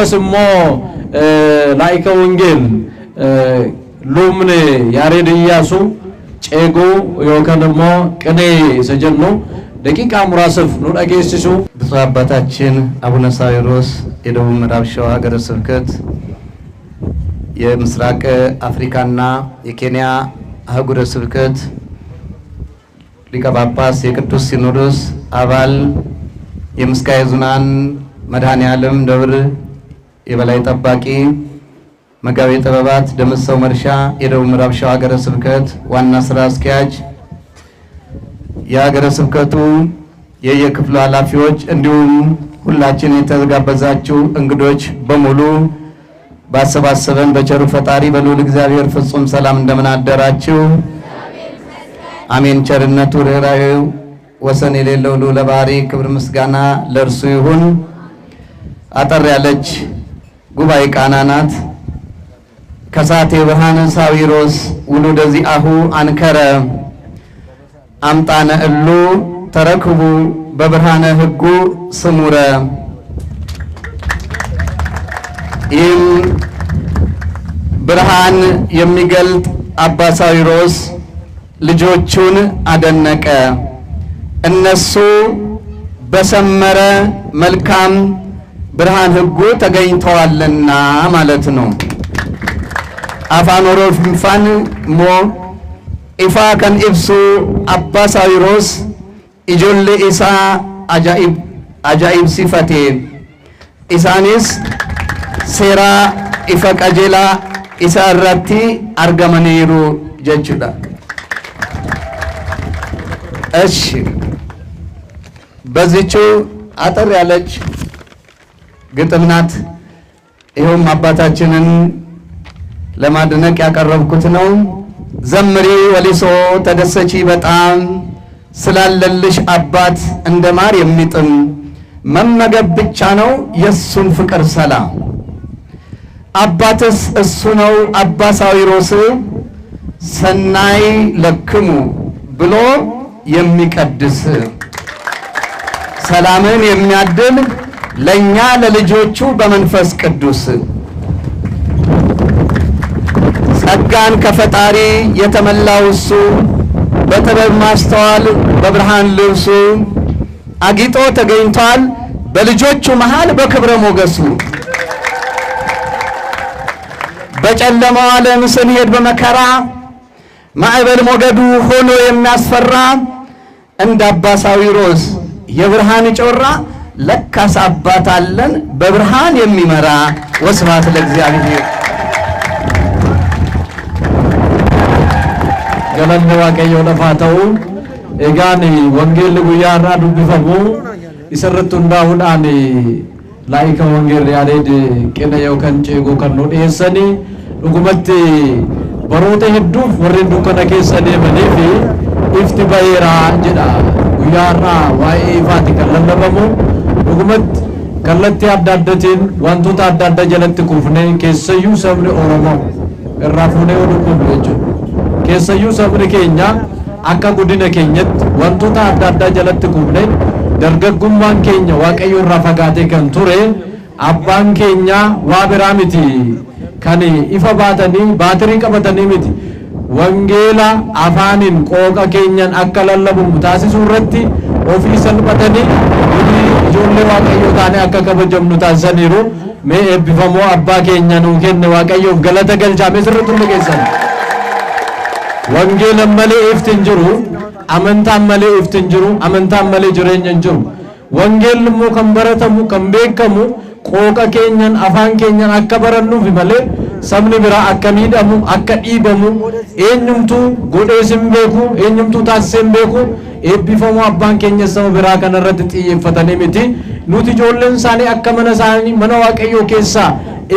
akkasumas laayika wangeel lumne yarediyaasu ceego yookaan immoo qinee isa jennu ደቂቃ ሙራስፍ ነው ዳጌስሱ ብፁዕ አባታችን አቡነ ሳዊሮስ የደቡብ ምዕራብ ሸዋ ሀገረ ስብከት የምስራቅ አፍሪካና የኬንያ አህጉረ ስብከት ሊቀ ጳጳስ የቅዱስ ሲኖዶስ አባል የምስካየ ኅዙናን መድኃኔዓለም ደብር የበላይ ጠባቂ መጋቤ ጥበባት ደምሰው መርሻ የደቡብ ምዕራብ ሸዋ ሀገረ ስብከት ዋና ስራ አስኪያጅ የሀገረ ስብከቱ የየክፍሉ ኃላፊዎች እንዲሁም ሁላችን የተጋበዛችሁ እንግዶች በሙሉ ባሰባሰበን በቸሩ ፈጣሪ በልዑል እግዚአብሔር ፍጹም ሰላም እንደምን አደራችሁ። አሜን። ቸርነቱ ርኅራኄው ወሰን የሌለው ልዑለ ባሕርይ ክብር ምስጋና ለእርሱ ይሁን። አጠር ያለች ጉባኤ ቃና ናት። ከሳቴ ብርሃን ሳዊሮስ ውሉደ ዚአሁ አንከረ አምጣነ እሉ ተረክቡ በብርሃነ ሕጉ ስሙረ። ይህም ብርሃን የሚገልጥ አባ ሳዊሮስ ልጆቹን አደነቀ። እነሱ በሰመረ መልካም ብርሃን ሕጉ ተገኝተዋልና ማለት ነው። አፋኖሮ ፍንፋን ሞ ኢፋ ከን ኢብሱ አባ ሳዊሮስ ኢጆሌ ኢሳ አጃኢብ ሲፈቴ ኢሳኒስ ሴራ ኢፈ ቀጀላ ኢሳ እረቲ አርገመኒሩ ጀቹዳ። እሺ በዚቹ አጠር ያለች ግጥም ናት። ይኸውም አባታችንን ለማድነቅ ያቀረብኩት ነው። ዘምሪ ወሊሶ ተደሰቺ በጣም ስላለልሽ አባት እንደማር የሚጥም መመገብ ብቻ ነው የሱን ፍቅር ሰላም። አባትስ እሱ ነው አባ ሳዊሮስ ሰናይ ለክሙ ብሎ የሚቀድስ ሰላምን የሚያድል ለኛ ለልጆቹ በመንፈስ ቅዱስ ጸጋን ከፈጣሪ የተመላው እሱ በጥበብ ማስተዋል በብርሃን ልብሱ አጊጦ ተገኝቷል በልጆቹ መሃል በክብረ ሞገሱ። በጨለማው ዓለም ስንሄድ በመከራ ማዕበል ሞገዱ ሆኖ የሚያስፈራ እንደ አባ ሳዊሮስ የብርሃን ጮራ ለካስ አባት አለን በብርሃን የሚመራ። ወስብሐት ለእግዚአብሔር። ገለነ ዋቀዮ ለፋተው ኤጋኒ ወንጌል ጉያራ ዱብፈሙ ይሰርቱ እንዳሁዳኒ ላይከ ወንጌል ያሬድ ቀነየው ከንጨጎ ከኖ ዴሰኒ ዱጉመት በሮተ ሄዱፍ ወሬ ዱከነ ከሰኔ መኔፊ ኢፍቲ ባይራ ጀዳ ጉያራ ዋይ ፋቲ ከለለበሙ ዱጉመት ከለቲ አዳደቲን ዋንቶታ አዳዳ ጀለት ኩፍኔ ከሰዩ ሰብሪ ኦሮሞ እራፉኔ ወዱኩ ብለጁ ከሰዩ ሰብሪ ኬኛ አካ ጉዲነ ኬኘት ዋንቶታ አዳዳ ጀለት ኩፍኔ ደርገጉማን ኬኛ ዋቀዮ ራፈጋቴ ከንቱሬ አባን ኬኛ ዋብራሚቲ ከኒ ኢፈባተኒ ባትሪ ቀበተኒ ሚቲ ወንጌላ አፋኒን ቆቃ ኬኛን አከለለቡ ታሲሱ ረቲ ኦፊሰል በተኒ ጆሌ ዋቀዮ ታኔ አከከበጀምኑ ታሰኒሩ ሜ ኤቢፈሞ አባ ኬኛ ነው ከነ ዋቀዮ ገለተ ገልጫ መስርቱ ለገሰን ወንጌል መለ ኢፍትንጅሩ አመንታ መለ ኢፍትንጅሩ አመንታ መለ ጅሬንጅሩ ወንጌል ሞ ከምበረተሙ ከምቤከሙ ቆቃ ኬኛን አፋን ኬኛን አከበረኑ ቢመለ ሰምኒ ብራ አከሚደሙ አከዲበሙ ኤኝምቱ ጎዴስም ቤኩ ኤኝምቱ ታሰም ቤኩ ኤቢፈሙ አባን ኬኛ ሰው ብራ ከነረት ጥይፈተኔ ሚቲ ኑቲ ጆለን ሳኔ አከመነ ሳኒ መናዋቀዮ ኬሳ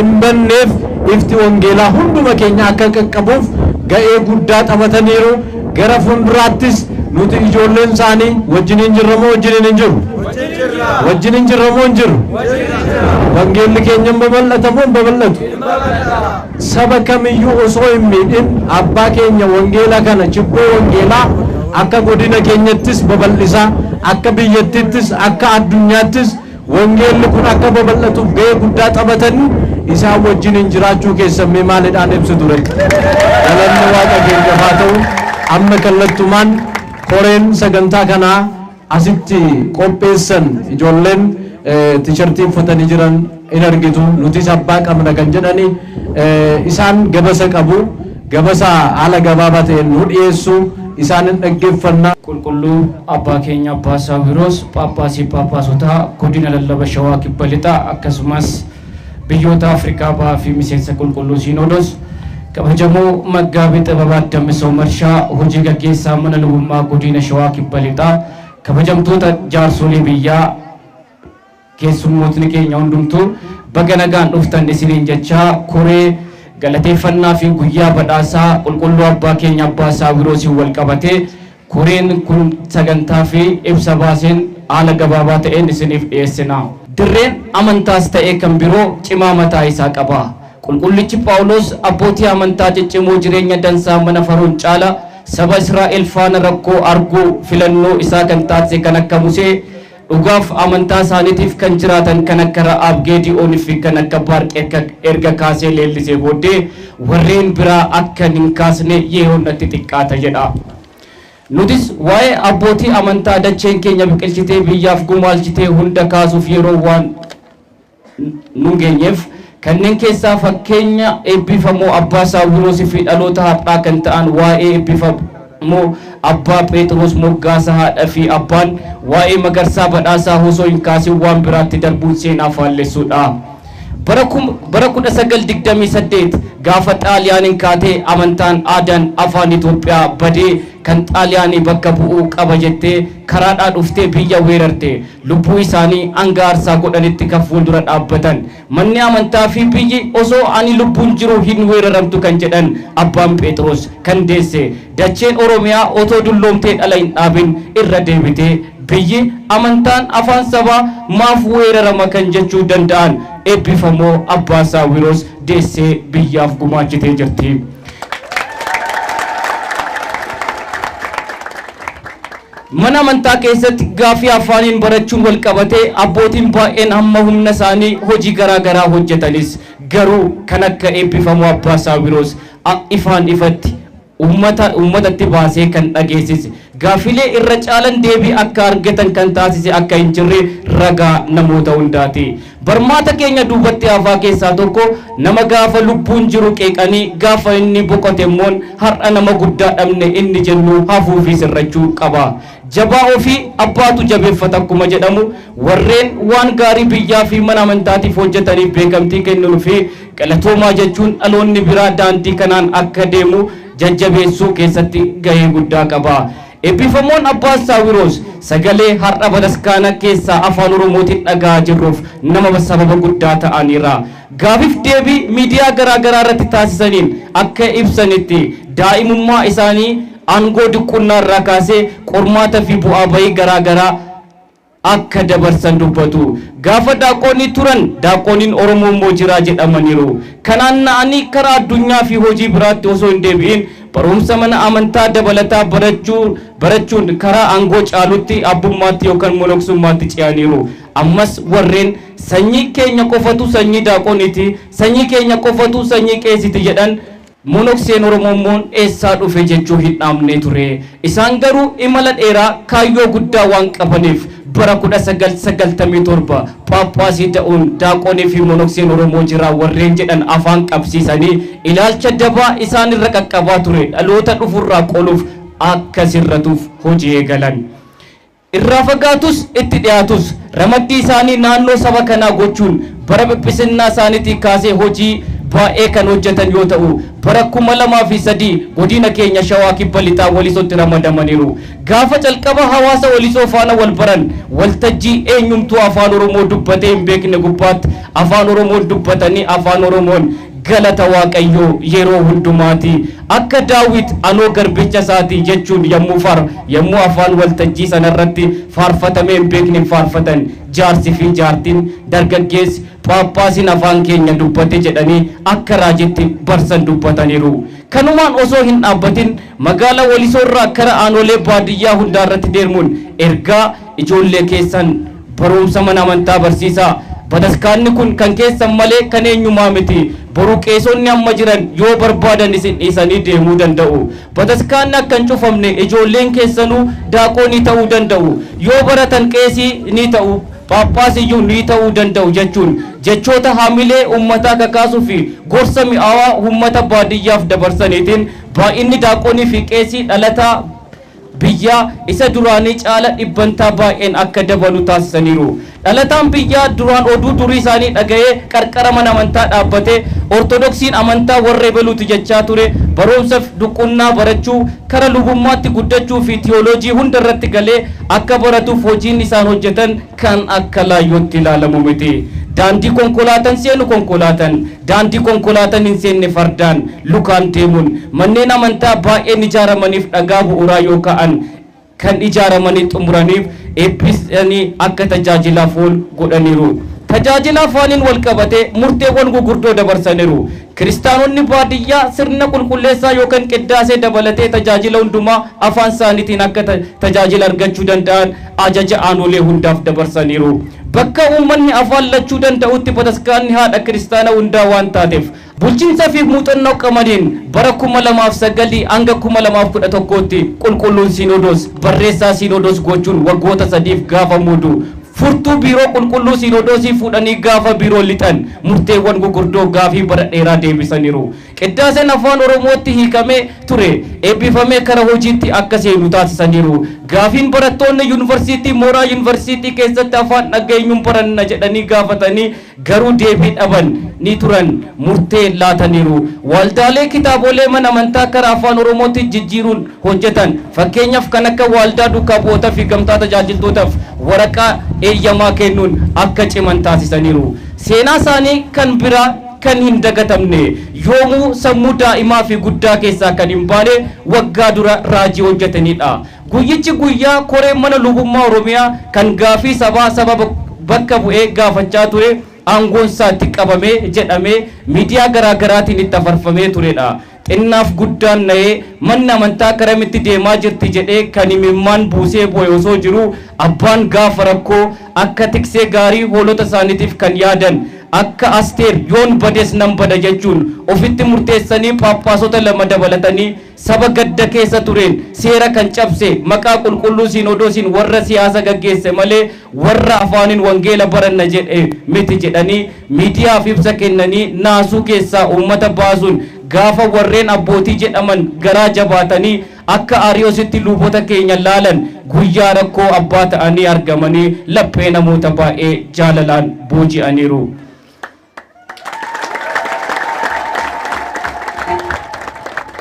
ኢምበኔፍ ኢፍቲ ወንጌላ ሁሉ መኬኛ አከቀቀቡፍ ገኤ ጉዳ ጠበተኒሩ ገረፉን ብራትስ ኑቲ ጆለን ሳኒ ወጅኒን ጅረሞ ወጅኒን እንጅሩ ወጅኒን ጅረሞ እንጅሩ ወንጌል ኬኛም በመለተሙ በመለቱ ሰበከምዩ ኦሶይሚድን አባ ኬኛ ወንጌላ ከነ ችቦ ወንጌላ አካ ጎዲነ ኬኘትስ በበልሳ አካ ብየትትስ አካ አዱኛትስ wangeelli kun akka babal'atuuf gahee guddaa taphatan isaan wajjin jiraachuu keessan mee maalidhaan ibsu ture. Galanni Waaqa keenya haa ta'u. Amma kallattumaan koreen sagantaa kanaa asitti qopheessan ijoolleen tiishartii uffatanii jiran in argitu. Nutis abbaa qabna kan jedhani isaan gabasa qabu. Gabasa haala gabaabaa ta'een nu dhiyeessu isaanin dhaggeeffannaa. Qulqulluu abbaa keenya abbaa Saawiroos Phaaphaasii Phaaphaasota godina lallaba Shawaa Kibba Lixaa akkasumas biyyoota Afrikaa bahaa fi miseensa qulqulluu Siinodos kabajamoo Maggaabii Xibabaa Dammisoo Marshaa hojii gaggeessaa mana lubummaa godina Shawaa Kibba Lixaa kabajamtoota jaarsolii biyyaa keessummootni keenya hundumtuu baga nagaan dhuftan isiniin jechaa koree galateeffannaa fi guyyaa badhaasaa qulqulluu abbaa keenya abbaa Saawiroosiin wal qabatee koreen kun sagantaa fi ibsa baaseen haala gabaabaa ta'een isiniif dhiyeessina. Dirreen amantaas ta'ee kan biroo cimaa mataa isaa qaba. Qulqullichi Phaawulos abbootii amantaa ciccimoo jireenya dansaa mana Faroon caala saba Israa'el faana rakkoo arguu filannoo isaa kan taasise kan akka Musee dhugaaf amantaa isaaniitiif kan jiraatan kan akka Ra'aab Geedi'oonii fi kan akka Baarq erga kaasee leellisee booddee warreen biraa akka hin kaasne yeehonnatti xiqqaata jedha. Nutis waa'ee abbootii amantaa dacheen keenya biqilchitee biyyaaf gumaalchitee hunda kaasuuf yeroo waan nu geenyeef kanneen keessaa fakkeenya eebbifamoo abbaa Saawiroosii fi dhaloota har'aa kan ta'an waa'ee eebbifamoo abbaa Phexros Moggaasa haadha fi abbaan waa'ee Magarsaa Badhaasaa osoo hin kaasin waan biraatti darbuun seenaa faallessuudha. Bara 1928 gaafa Xaaliyaaniin kaatee amantaan aadaan afaan Itoophiyaa badee kan Xaaliyaanii bakka bu'uu qaba jettee karaadhaa dhuftee biyya weerarte lubbuu isaanii hanga aarsaa godhanitti kan fuuldura dhaabbatan manni amantaa fi biyyi osoo ani lubbuun jiru hin weeraramtu kan jedhan abbaan Phexros kan deesse dacheen Oromiyaa otoo dulloomtee dhala hin dhaabin irra deebitee biyyi amantaan afaan sabaa maaf weerarama kan jechuu danda'an eebbifamoo abbaa Saawiroos deessee biyyaaf gumaachitee jirti. Mana amantaa keessatti gaafii afaaniin barachuun wal qabatee abbootiin baay'een hamma humna isaanii hojii garaa hojjetanis garuu kan akka eebbifamoo abbaa Saawiroos ifaan ifatti ummatatti baasee kan dhageessise gaafilee irra caalan deebii akka argatan kan taasise akka hin jirre ragaa namoota hundaati. Barmaata keenya duubatti hafaa keessaa tokko nama gaafa lubbuun jiru qeeqanii gaafa inni boqote immoo har'a nama guddaa dhabne inni jennu hafuu fi sirrachuu qaba. Jabaa ofii abbaatu jabeeffata akkuma jedhamu warreen waan gaarii biyyaa fi mana amantaatiif hojjetaniif beekamtii kennuu fi galatoomaa jechuun dhaloonni biraa daandii kanaan akka deemu jajjabeessuu keessatti gahee guddaa qaba. Eebbifamoon abbaa Saawiroos sagalee har'a bataskaana keessaa afaan Oromootiin dhagaa jirruuf nama sababa guddaa ta'aniira. Gaafiif deebii miidiyaa garaa irratti taasisaniin akka ibsanitti daa'imummaa isaanii aangoo diqqummaa irraa kaasee qormaata fi bu'aa bahii garaa akka dabarsan dubbatu. Gaafa daaqonni turan daaqoniin Oromoo immoo jira jedhamaniiru. Kanaan na'anii karaa addunyaa fi hojii biraatti osoo hin deebi'in barumsa mana amantaa dabalataa barachuun karaa aangoo caalutti abbummaatti yookaan monoksummaatti ce'aniiru. Ammas warreen sanyii keenya qofatu sanyii daaqoniiti, sanyii keenya qofatu sanyii qeesiti jedhan monokseen Oromoon eessaa dhufe jechuu hin dhaamne ture. Isaan garuu imala dheeraa kaayyoo guddaa waan qabaniif bara 1997 Phaaphaasii ta'uun daaqonii fi monokseen Oromoo jira warreen jedhan afaan qabsiisanii ilaalcha dabaa isaan irra qaqqabaa ture dhaloota dhufurraa qoluuf akka sirratuuf hojii eegalan. Irraa fagaatus itti dhiyaatus ramaddii isaanii naannoo saba kanaa gochuun bara bibbisinnaa isaaniitii kaasee hojii baay'ee kan hojjetan yoo ta'u bara 2003 godina keenya Shawaa Kibba Lixaa Walisotti ramadamaniiru. Gaafa calqaba hawaasa Walisoo faana wal baran waltajjii eenyumtuu afaan Oromoo dubbatee hin beekne gubbaatti afaan Oromoon dubbatanii afaan Oromoon galata Waaqayyoo yeroo hundumaati akka Daawit anoo garbicha isaati jechuun yommuu afaan waltajjii sanarratti faarfatamee hin beekne faarfatan jaarsi fi jaartiin dargaggeessi Phaaphaasiin afaan keenya dubbate jedhanii akka raajitti barsan dubbataniiru. Kanumaan osoo hin dhaabbatin magaalaa Walisoo irraa kara aanolee baadiyyaa hundaarratti deemuun ergaa ijoollee keessan barumsa mana amantaa barsiisaa. Bataskaanni kun kan keessan malee kan eenyumaa miti. Boru qeesonni amma jiran yoo barbaadan isin dhiisanii deemuu danda'u. Bataskaanni akka hin cufamne ijoolleen keessanuu daaqonii ta'uu danda'u. Yoo baratan qeesii ni ta'u. Paappaasiyyuu ni ta'uu danda'u jechuun jechoota haamilee uummataa kakaasuu fi gorsa mi'aawaa uummata baadiyyaaf dabarsaniitiin baay'inni daaqonii fi qeesii dhalataa biyyaa isa duraanii caala dhibbantaa baay'een akka dabalu taasisaniiru. Dhalataan biyyaa duraan oduu durii isaanii dhaga'ee qarqara mana amantaa dhaabbatee ortodoksiin amantaa warra ebeluuti jechaa ture barumsaaf duqunnaa barachuu kara lubummaatti guddachuu fi tiyooloojii hunda irratti galee akka baratuuf hojiin isaan hojjetan kan akka laayyootti ilaalamu miti. Daandii konkolaataan seenu konkolaataan, daandii konkolaataan hin seenne fardaan lukaan deemuun manneen amantaa baay'een ijaaramaniif dhagaa bu'uuraa yoo ka'an kan ijaaramanii xumuraniif eebbisanii akka tajaajilaaf oolu godhaniiru. Tajaajila afaaniin wal qabatee murteewwan gurguddoo dabarsaniiru. Kiristaanonni baadiyyaa sirna qulqulleessaa yookaan qiddaasee dabalatee tajaajila hundumaa afaan isaaniitiin akka tajaajila argachuu danda'an ajaja aanolee hundaaf dabarsaniiru. Bakka uummanni afaan lachuu danda'utti bataskaanni haadha kiristaana hundaa waan taateef bulchiinsa fi muuxannoo qabaniin bara 2009 hanga 2011tti qulqulluun Siinodoos barreessaa Siinodoos gochuun waggoota 3f gaafa muudu furtuu biiroo qulqulluu Siinodoosii fuudhanii gaafa biiroo lixan murteewwan gurguddoo gaafii bara dheeraa deebisaniiru. Qiddaaseen afaan Oromootti hiikamee ture eebbifamee kara hojiitti akka seenu taasisaniiru. Gaafiin barattoonni yuunivarsiitii mooraa yuunivarsiitii keessatti afaan dhageenyuun baranna jedhanii gaafatanii garuu deebii dhaban ni turan murtee laataniiru. Waldaalee kitaabolee mana amantaa kara afaan Oromootti jijjiiruun hojjetan fakkeenyaaf kan akka waldaa duukaa bu'ootaa fi gamtaa tajaajiltootaaf waraqaa eeyyamaa kennuun akka ciman taasisaniiru. Seenaa isaanii kan biraa kan hin dagatamne yoomuu sammuu daa'imaa fi guddaa keessaa kan hin baane waggaa dura raajii hojjetanidha. Guyyichi guyyaa koreen mana lubummaa Oromiyaa kan gaafii saba bakka bu'ee gaafachaa ture aangoon isaatti qabamee jedhamee miidiyaa garaagaraatiin itti afarfamee turedha. Xinnaaf guddaan na'ee manni amantaa karamitti deemaa jirti jedhee kan imimmaan buusee bu'e osoo jiru abbaan gaafa rakkoo akka tiksee gaarii hoolota isaaniitiif kan yaadan akka Asteer yoon bades nan bada jechuun ofitti murteessanii paappaasota lama dabalatanii saba gadda keessa tureen seera kan cabse maqaa qulqulluu Siinodoosiin warra siyaasa gaggeesse malee warra afaaniin wangeela baranna jedhe miti jedhanii miidiyaaf ibsa kennanii naasuu keessaa uummata baasuun gaafa warreen abbootii jedhaman garaa jabaatanii akka Ariyoositti luboota keenya laalan guyyaa rakkoo abbaa ta'anii argamanii laphee namoota baay'ee jaalalaan booji'aniiru.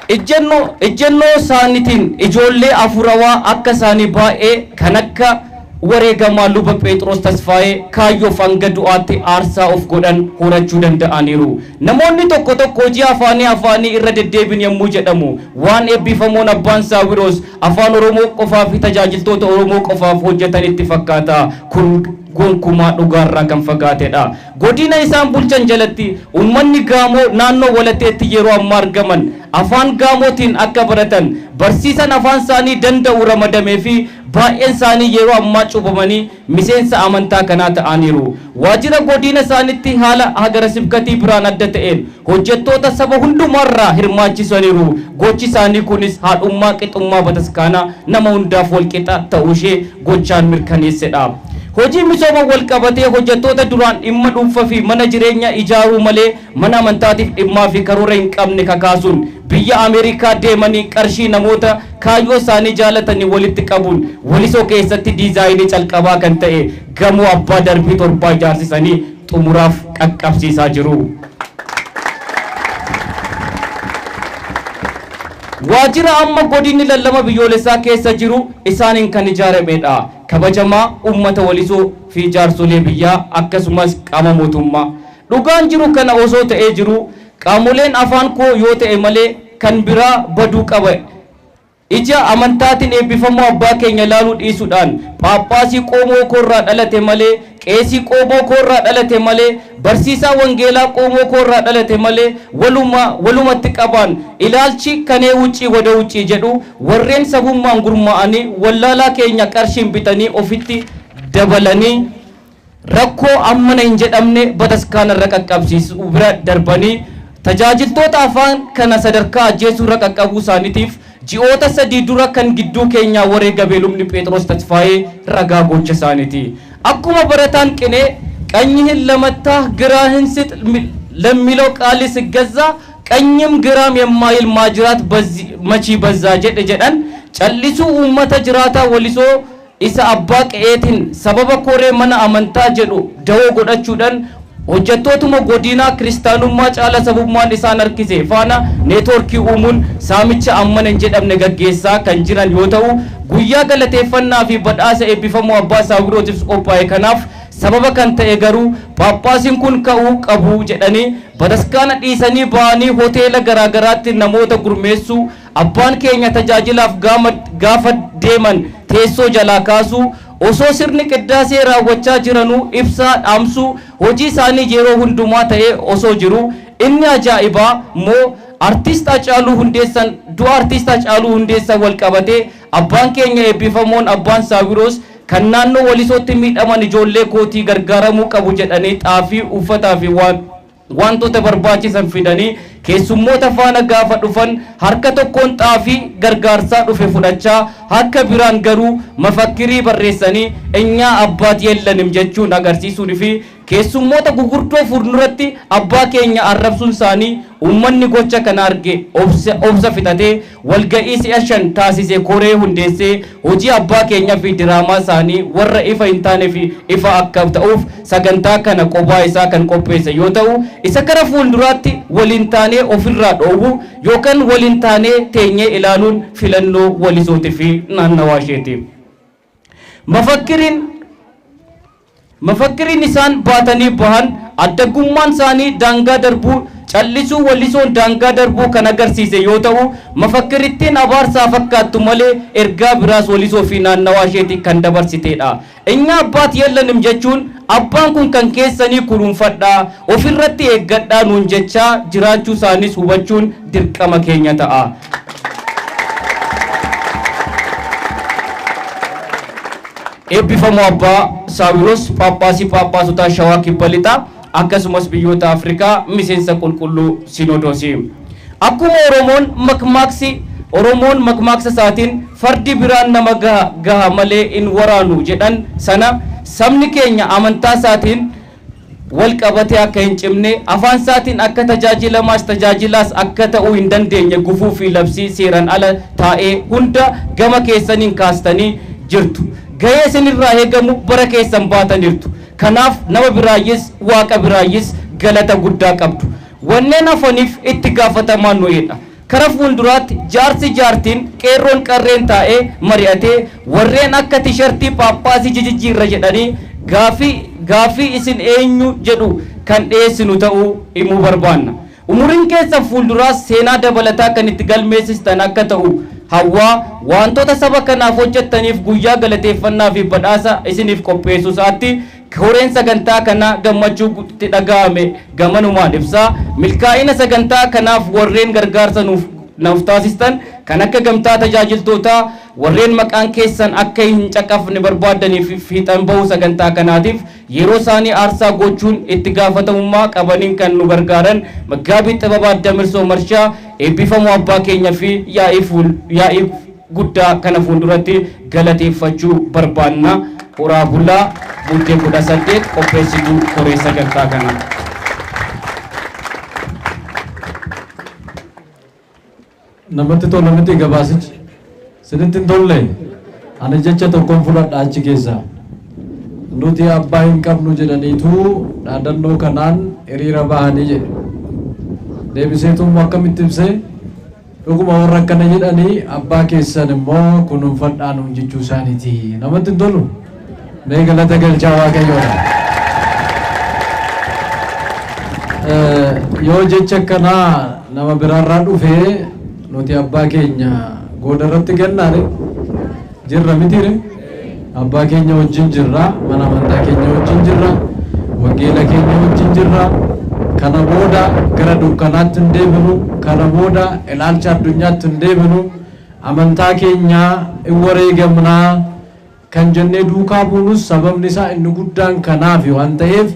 Ejjennoo isaaniitiin ijoollee afurawaa akka isaanii baay'ee kan akka wareegamaa luba Phexros Tasfaayee kaayyoof hanga du'aatti aarsaa of godhan horachuu danda'aniiru. Namoonni tokko tokko hojii afaanii irra deddeebiin yommuu jedhamu waan eebbifamoon abbaan Saawiroos afaan Oromoo qofaa fi tajaajiltoota Oromoo qofaaf hojjetanitti fakkaata. Kun gonkumaa dhugaarraa kan fagaatedha. Godina isaan bulchan jalatti uummanni Gaamoo naannoo Walateetti yeroo ammaa argaman afaan Gaamootiin akka baratan barsiisan afaan isaanii danda'u ramadamee fi baay'een isaanii yeroo ammaa cubamanii miseensa amantaa kanaa ta'aniiru. Waajjira godina isaaniitti haala hagara sibkatii biraan adda ta'een hojjettoota saba hundumarraa hirmaachisaniiru. Gochi isaanii kunis haadhummaa qixummaa bataskaanaa nama hundaaf walqixa ta'uushee gochaan mirkaneessedha. Hojii misooma wal qabatee hojjettoota duraan dhimma dhuunfaa fi mana jireenyaa ijaaruu malee mana amantaatiif dhimmaa fi karoora hin qabne kakaasuun biyya Ameerikaa deemanii qarshii namoota kaayyoo isaanii jaalatanii walitti qabuun Walisoo keessatti diizaayinii calqabaa kan ta'e gamoo abbaa darbii 7 ijaarsisanii xumuraaf qaqqabsiisaa jiru. Waajjira amma godinni lallama biyyoolessaa keessa jiru isaaniin kan ijaaramedha. Kabajamaa uummata Walisoo fi jaarsolee biyyaa akkasumas qaama mootummaa. Dhugaan jiru kana osoo ta'ee jiru qaamoleen afaan koo yoo ta'e malee kan biraa baduu qaba. Ija amantaatiin eebbifamuu abbaa keenya laaluu dhiisuudhaan paappaasii qoomoo koorraa dhalate malee qeesii qoomoo koorraa dhalate malee barsiisaa wangeelaa qoomoo koorraa dhalate malee walumatti qabaan ilaalchi kanee wuccii wada wuccii jedhu warreen sabummaan gurmaa'anii wallaalaa keenya qarshiin bitanii ofitti dabalanii rakkoo ammana hin jedhamne bataskaana irra qaqqabsiisu bira darbanii tajaajiltoota afaan kana sadarkaa ajjeesuu irra qaqqabuu isaaniitiif ji'oota 3 dura kan gidduu keenyaa wareega beelumni Phexros Tasfaayee ragaa gocha isaaniiti. Akkuma barataan qinee qanyi hin lamattaa giraa hin sit ለሚለው ቃል ሲገዛ ቀኝም ግራም የማይል ማጅራት መቺ በዛ ጀደን ጨልሱ ኡመተ ጅራታ ወሊሶ ኢሳ አባ ቀኤቲን ሰበበ ኮሬ መና አመንታ ጀዱ ደው ጎዳቹደን hojjettootuma godina kristaanummaa caala sabummaan isaan harkise faana neetworkii uumuun saamicha ammanan jedhamne gaggeessaa kan jiran yoo ta'u guyyaa galateeffannaa fi badhaasa eebbifamuu abbaa saawirootiif qophaa'e kanaaf sababa kan ta'e garuu paappaasiin kun ka'uu qabu jedhanii bataskaana dhiisanii ba'anii hoteela garaagaraatti namoota gurmeessuu abbaan keenya tajaajilaaf gaafa deeman teessoo jalaa kaasuu osoo sirni qiddaasee raawwachaa jiranuu ibsaa dhaamsuu hojii isaanii yeroo hundumaa ta'ee osoo jiru inni ajaa'ibaa moo artist Hacaaluu Hundeessan du'a artist Hacaaluu Hundeessan wal qabatee abbaan keenya eebbifamoon abbaan Saawiroos kan naannoo Walisootti miidhaman ijoollee kootii gargaaramuu qabu jedhanii xaafii uffataa fi wantoota barbaachisan fidanii keessummoota faana gaafa dhufan harka tokkoon xaafii gargaarsaa dhufe fudhachaa harka biraan garuu mafakkirii barreessanii enyaa abbaat yellanim jechuun agarsiisuun fi keessummoota gugurdoo fuulduratti abbaa keenya arrabsuun isaanii ummanni gocha kana arge obsa fixatee walga'ii si'a 5 taasise koree hundeessee hojii abbaa keenya fi diraamaa isaanii warra ifa hin taane fi ifa akka ta'uuf sagantaa kana qophaa isaa kan qopheesse yoo ta'u isa kara fuulduraatti waliin taanee ofirraa dhoowwu yookaan waliin taanee teenyee ilaaluun filannoo Walisootii fi naannawaa isheeti. Mafakkiriin isaan baatanii bahan addagummaan isaanii daangaa darbuu callisuu Walisoon daangaa darbuu kan agarsiise yoo ta'u mafakkirittiin abaarsaa fakkaattu malee ergaa biraas Walisoo fi naannawaa isheetii kan dabarsiteedha. Enyaa abbaat yellanim jechuun abbaan kun kan keessanii kunuunfadhaa ofirratti eeggadhaa nuun jechaa jiraachuu isaaniis hubachuun dirqama keenya ta'a. Eebbifamoo abbaa Saawiroos Phaaphaasota Shawaa Kibba Lixaa akkasumas biyyoota Afrikaa miseensa qulqulluu Sinodoosii. Akkuma Oromoon makmaaksa isaatiin fardi biraan nama gaha malee in waraanu jedhan sana sabni keenya amantaa isaatiin wal qabatee akka hin cimne afaan isaatiin akka tajaajilaas akka ta'uu hin dandeenye gufuu fi labsii seeran ala taa'ee hunda gama keessaniin kaastanii jirtu. Gahee isinirraa eegamu bara keessan baataniirtu. Kanaaf nama biraayis waaqa biraayis galata guddaa qabdu. Wanneen hafaniif itti gaafatamaan nuyiidha. Kara fuulduraatti jaarsi jaartiin qeerroon qarreen taa'ee mari'atee warreen akka tishartii Phaaphaasii jijjiirra jedhanii gaafii isin eenyu jedhu kan dhiyeessinu ta'uu himuu barbaanna. Umuriin keessan fuulduraas seenaa dabalataa kan itti galmeessistan akka ta'u hawwaa wantoota saba kanaaf hojjettaniif guyyaa galateeffannaa fi badhaasa isiniif qopheessu isaatti koreen sagantaa kana gammachuu itti dhaga'ame gamanumaan ibsaa milkaa'ina sagantaa kanaaf warreen gargaarsa nuuf taasistan kan akka gamtaa tajaajiltootaa warreen maqaan keessan akka hin caqafne barbaadaniif fiixan bahuu sagantaa kanaatiif yeroo isaanii aarsaa gochuun itti gaafatamummaa qabaniin kan nu gargaaran Maggaabii Xababaa Damirsoo Marshaa eebbifamoo abbaa keenya fi yaa'ii guddaa kana fuulduratti galateeffachuu barbaanna. Horaa bulaa bultee 18 qopheessituu koree sagantaa kana. Namatti tola miti gabaasichi sinitti hin tolle ani jecha tokkoon fudhadha achi keessaa nuti abbaa hin qabnu jedhaniitu dhaadannoo kanaan hiriira bahanii jedhe deebiseetuun akkamitti ibsee dhuguma warra akkana jedhanii abbaa keessan immoo kunuunfadhaa nuun jechuu isaaniiti. Namatti hin tolu mee galata galchaa waaqayyoodha. Yoo jecha akkanaa nama biraarraa dhufee nuti abbaa keenya goodarratti gannaare jirra mitire abbaa keenya wajjin jirra mana amantaa keenya wajjin jirra wangeela keenya wajjin jirra kana booda gara dukkanaatti hin deebinu kana booda ilaalcha addunyaatti hin deebinu amantaa keenya hin wareegamnaa kan jennee duukaa buunus sababni isaa inni guddaan kanaaf waan ta'eef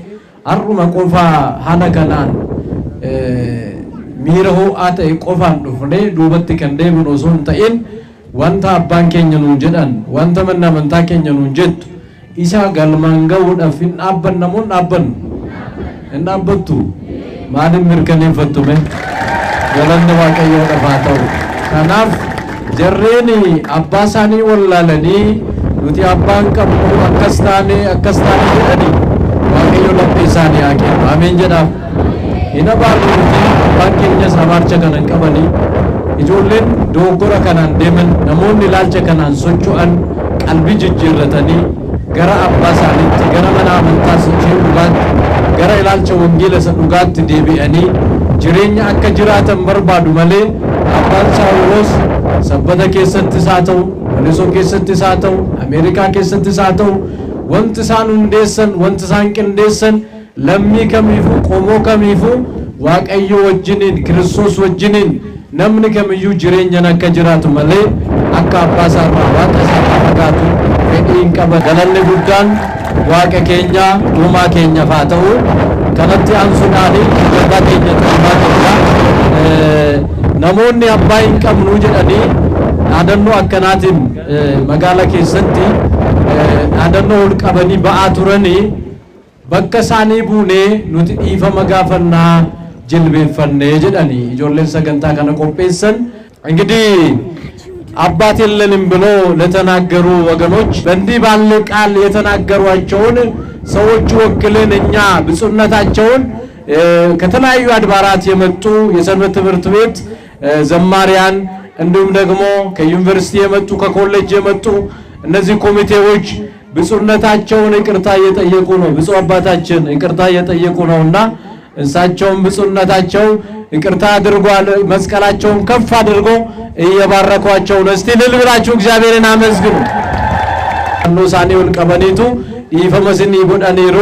har'uma qofa haala kanaan miira ho'aa ta'e qofaan dhufnee duubatti kan deebinu osoo hin ta'in wanta abbaan keenya nuun jedhan wanta manni amantaa keenya nuun jettu isa galmaan ga'uudhaaf hin dhaabbanna moo hin dhaabbannu? Hin dhaabbattu maaliin mirkaneeffattume? Galanni Waaqayyoodhaaf haa ta'u. Kanaaf jarreen abbaa isaanii wallaalanii nuti abbaan qabnu akkas taane jedhanii Waaqayyo laphee isaanii haa kennu. Ameen jedhaaf. Hin abaarru nuti abbaan keenyas abaarcha kana hin qabanii ijoolleen dogoggora kanaan deeman namoonni ilaalcha kanaan socho'an qalbii jijjiirratanii gara abbaa isaaniitti gara mana amantaa sichee dhugaatti gara ilaalcha wangeela isa dhugaatti deebi'anii jireenya akka jiraatan barbaadu malee abbaan Saawulos sabbata keessattis haa ta'u Walisoo keessattis haa ta'u Ameerikaa keessattis haa ta'u wanti isaan hundeessan wanti isaan qindeessan lammii kamiifuu qomoo kamiifuu Waaqayyo wajjiniin Kiristoos wajjiniin namni kamiyyuu jireenyan akka jiraatu malee akka abbaa isaarraa waaqa isaarraa fagaatu fedhiin qaba. Galanni guddaan waaqa keenya uumaa keenyaaf haa ta'u. Kanatti aansuudhaan abbaa keenya tuumaa keenya namoonni abbaa hin qabnu jedhanii dhaadannoo akkanaatiin magaala keessatti dhaadannoo ol qabanii ba'aa turanii bakka isaanii buunee nuti dhiifama gaafannaa jilbeeffannee jedhanii ijoolleen sagantaa kana qopheessan. እንግዲህ አባት የለንም ብሎ ለተናገሩ ወገኖች በእንዲህ ባለ ቃል የተናገሯቸውን ሰዎች ወክለን እኛ ብፁዕነታቸውን ከተለያዩ አድባራት የመጡ የሰንበት ትምህርት ቤት ዘማሪያን እንዲሁም ደግሞ ከዩኒቨርሲቲ የመጡ ከኮሌጅ የመጡ እነዚህ ኮሚቴዎች ብፁዕነታቸውን ይቅርታ እየጠየቁ ነው። ብፁዕ አባታችን ይቅርታ እየጠየቁ ነውና እሳቸውም ብፁዕነታቸው ይቅርታ አድርጓል። መስቀላቸውን ከፍ አድርጎ እየባረኳቸው ነው። እስቲ እልል ብላችሁ እግዚአብሔርን አመስግኑ። ኖሳኔውን ቀበኒቱ ኢፈመስኒ ጎዳኒሩ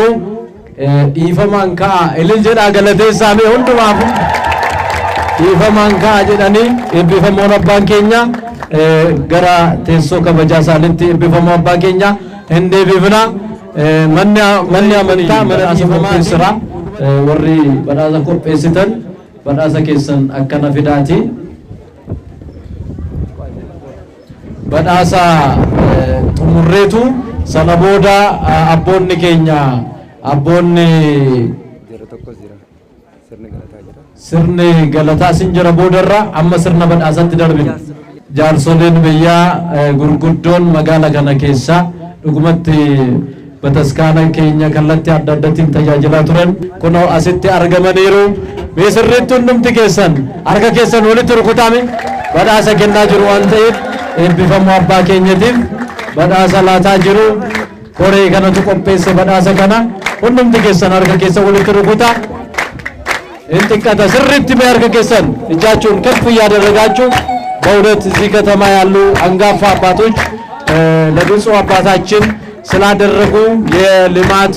ኢፈማንካ እልል ጀዳ ገለቴሳሜ ሁንዱማፉ ኢፈማንካ ጀዳኒ ኢብፈሞን አባን ኬኛ ገራ ቴሶ ከበጃሳልንቲ ኢብፈሞ አባ ኬኛ እንዴ ቢብና መን አመንታ መን አሰፈማ ስራ ወሪ በዳዛ ቆጴስተን በዳዛ ኬሰን አከና ፊዳቲ በዳሳ ጥሙሬቱ ሰነቦዳ አቦን ኬኛ አቦን ስርነ ገለታ ሲንጀራ ቦደራ አመ ስርነ በዳሳት ደርብን ጃርሶሌን በያ ጉርጉዶን መጋላ ከነ ኬሳ ዱጉመት በተስካና ኬኛ ከለቲ አዳዳቲን ተያጅላ ቱረን ኩኖ አሲቲ አርገመኒሩ ቤስሪቱን ንምት ኬሰን አርገ ኬሰን ወልት ሩኩታሚ በዳሰ ገና ጅሩ አንተ ኤቢፈሙ አባ ኬኘቲፍ በዳሰ ላታ ጅሩ ኮሬ ከነቱ ቆጴስ በዳሰ ከና ሁሉም ኬሰን አርገ ኬሰን ወልት ሩኩታ እንጥቃታ ስሪት ቢያርገ ኬሰን እጃችሁን ከፍ ያደረጋችሁ በእውነት እዚህ ከተማ ያሉ አንጋፋ አባቶች ለብፁዕ አባታችን ስላደረጉ የልማት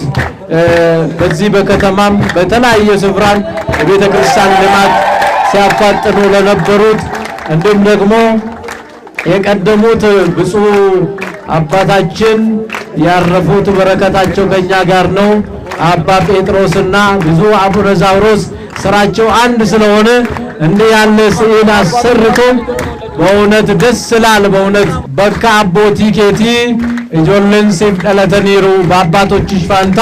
በዚህ በከተማም በተለያየ ስፍራ የቤተ ክርስቲያን ልማት ሲያፋጥኑ ለነበሩት እንዲሁም ደግሞ የቀደሙት ብፁዕ አባታችን ያረፉት በረከታቸው ከኛ ጋር ነው። አባ ጴጥሮስና ብፁዕ አቡነ ዛውሮስ ስራቸው አንድ ስለሆነ እንደ ያለ ስዕል አሰርቶ በእውነት ደስ ይላል። በእውነት በካ አቦቲ ኬቲ እጆለን ሲፍ ደለተኒሩ በአባቶችሽ ፋንታ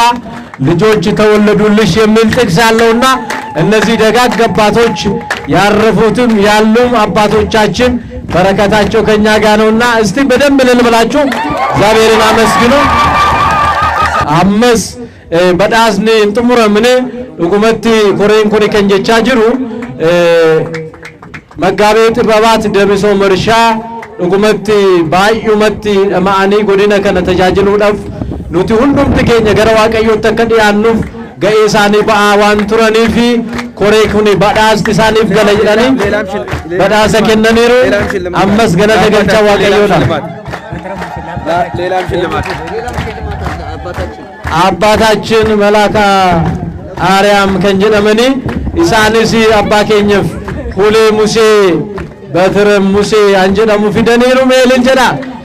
ልጆች ተወለዱልሽ የሚል ጥቅስ ያለውና እነዚህ ደጋግ አባቶች ያረፉትም ያሉም አባቶቻችን በረከታቸው ከኛ ጋር ነውና እስቲ በደንብ ልልብላችሁ እግዚአብሔርን አመስግኑ። አመስ በዳስኒ እንጥሙረ ምን ዱጉመቲ ኮሬን ኮሪ ከንጀቻ ጅሩ መጋቤ ጥበባት ደብሶ መርሻ ዱጉመቲ ባዩመቲ ማአኒ ጎዲና ከነ ተጃጅሉ ዳፍ ኑቲ ሁንዱም ትገኘ ገረ ዋቀዮ ተከዲያኑፍ ገኢሳኒ ባዋን ቱረኒፊ ኮሬ ኩኒ ባዳስ ትሳኒፍ ገለይዳኒ ባዳሰ ከነኒሩ አመስ ገለ ተገልጫ ዋቀዮና ሌላም ሽልማት አባታችን መላካ አርያም ከንጀነመኒ ኢሳኒሲ አባኬኝፍ ሁሌ ሙሴ በትረ ሙሴ አንጀዳሙ ፊደኒሩ ሜልን ጀዳ